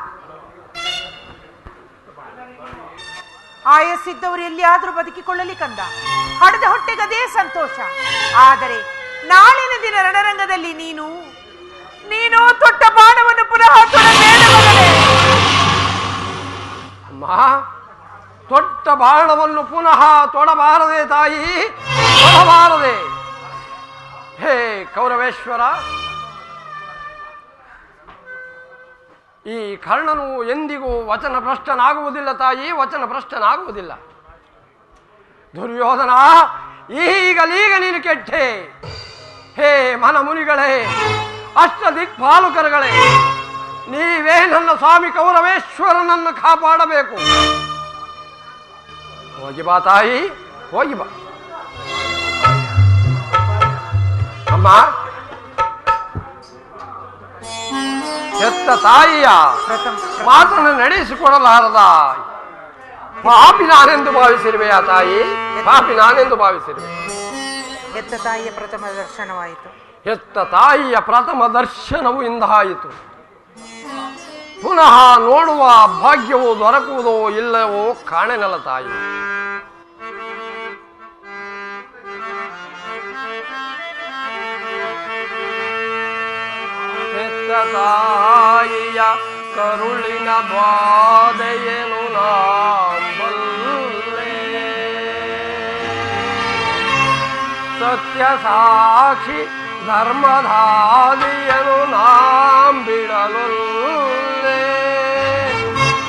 ಆಯಸ್ಸಿದ್ದವರು ಎಲ್ಲಿಯಾದ್ರೂ ಬದುಕಿಕೊಳ್ಳಲಿ ಕಂದ. ಹಡದ ಹೊಟ್ಟೆಗದೇ ಸಂತೋಷ. ಆದರೆ ನಾಳಿನ ದಿನ ರಣರಂಗದಲ್ಲಿ ನೀನು ತೊಟ್ಟ ಬಾಣವನ್ನು ಪುನಃ ತೊಡಬೇಡ ಮಗನೇ.
ಅಮ್ಮ, ತೊಟ್ಟ ಬಾಣವನ್ನು ಪುನಃ ತೊಡಬಾರದೆ ತಾಯಿ, ತೊಡಬಾರದೆ. ಹೇ ಕೌರವೇಶ್ವರ, ಈ ಕರ್ಣನು ಎಂದಿಗೂ ವಚನ ಭ್ರಷ್ಟನಾಗುವುದಿಲ್ಲ ತಾಯಿ, ವಚನ ಭ್ರಷ್ಟನಾಗುವುದಿಲ್ಲ. ದುರ್ಯೋಧನ, ಈಗಲೀಗ ನೀನು ಕೆಟ್ಟೆ. ಹೇ ಮನಮುನಿಗಳೇ, ಅಷ್ಟ ದಿಕ್ಪಾಲಕರುಗಳೇ, ನೀವೇ ನನ್ನ ಸ್ವಾಮಿ ಕೌರವೇಶ್ವರನನ್ನು ಕಾಪಾಡಬೇಕು. ಹೋಗಿ ಬಾ ತಾಯಿ, ಹೋಗಿ ಬಾ. ಅಮ್ಮ, ಹೆತ್ತ ತಾಯಿಯ ಮಾತನ್ನು ನಡೆಸಿಕೊಡಲಾರದ ಪಾಪಿ ನಾನೆಂದು ಭಾವಿಸಿರುವೆಯಾ ತಾಯಿ? ಪಾಪಿ ನಾನೆಂದು ಭಾವಿಸಿರುವೆ.
ಹೆತ್ತ ತಾಯಿಯ ಪ್ರಥಮ ದರ್ಶನವಾಯಿತು.
ಹೆತ್ತ ತಾಯಿಯ ಪ್ರಥಮ ದರ್ಶನವು ಇಂದಾಯಿತು. ಪುನಃ ನೋಡುವ ಭಾಗ್ಯವು ದೊರಕುವುದೋ ಇಲ್ಲವೋ ಕಾಣೆನಲ್ಲ ತಾಯಿ. ಹೆತ್ತ ತಾಯಿಯ ಕರುಳಿನ ಬಾಧೆಯನು ನಾಂಬಲ್ಲೆ, ಸತ್ಯ ಸಾಕ್ಷಿ ಧರ್ಮಧಾದಿಯನು ನಾಂಬಿಡಲೊಲ್ಲೆ,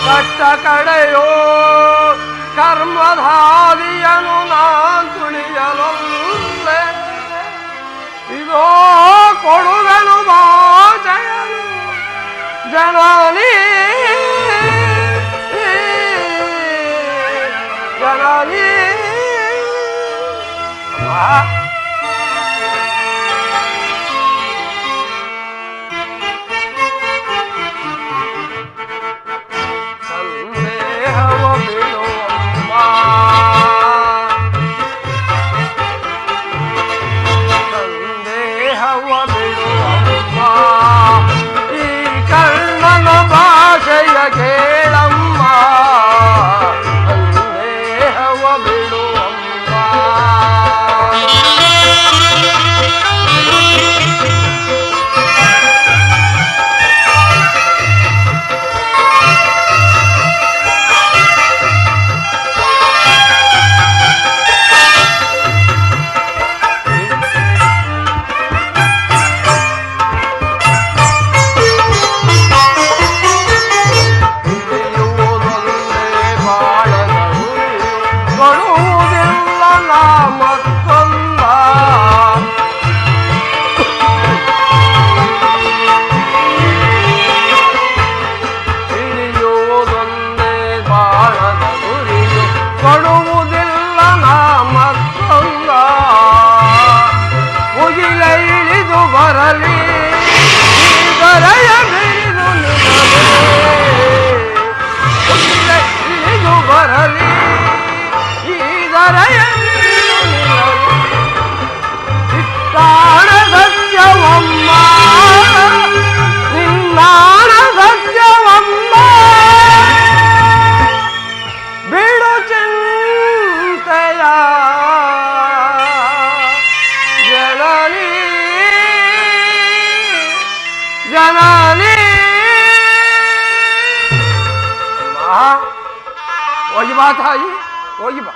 ಕಟ್ಟ ಕಡೆಯೋ ಕರ್ಮಧಾದಿಯನು ನಾನ್ ತುಳಿಯಲೊಲ್ಲೆ, ಇದೋ ಕೊಡುಗನು ಬಾಚಯನು ಜನನಿ ಜನನಿ. ಸಂದೇಹವ ಬಿಡುವಮ್ಮ, ಸಂದೇಹವ ಬಿಡುವಮ್ಮ, ಈ ಕರ್ಣನ ಭಾಷೆಯ ಕೇಳಮ್ಮ, ಸಂದೇಹವ ಬಿಡುವಮ್ಮ. ಜನನಿ ಹೋಗಿ ಬಾ ತಾಯಿ, ಹೋಗಿ ಬಾ.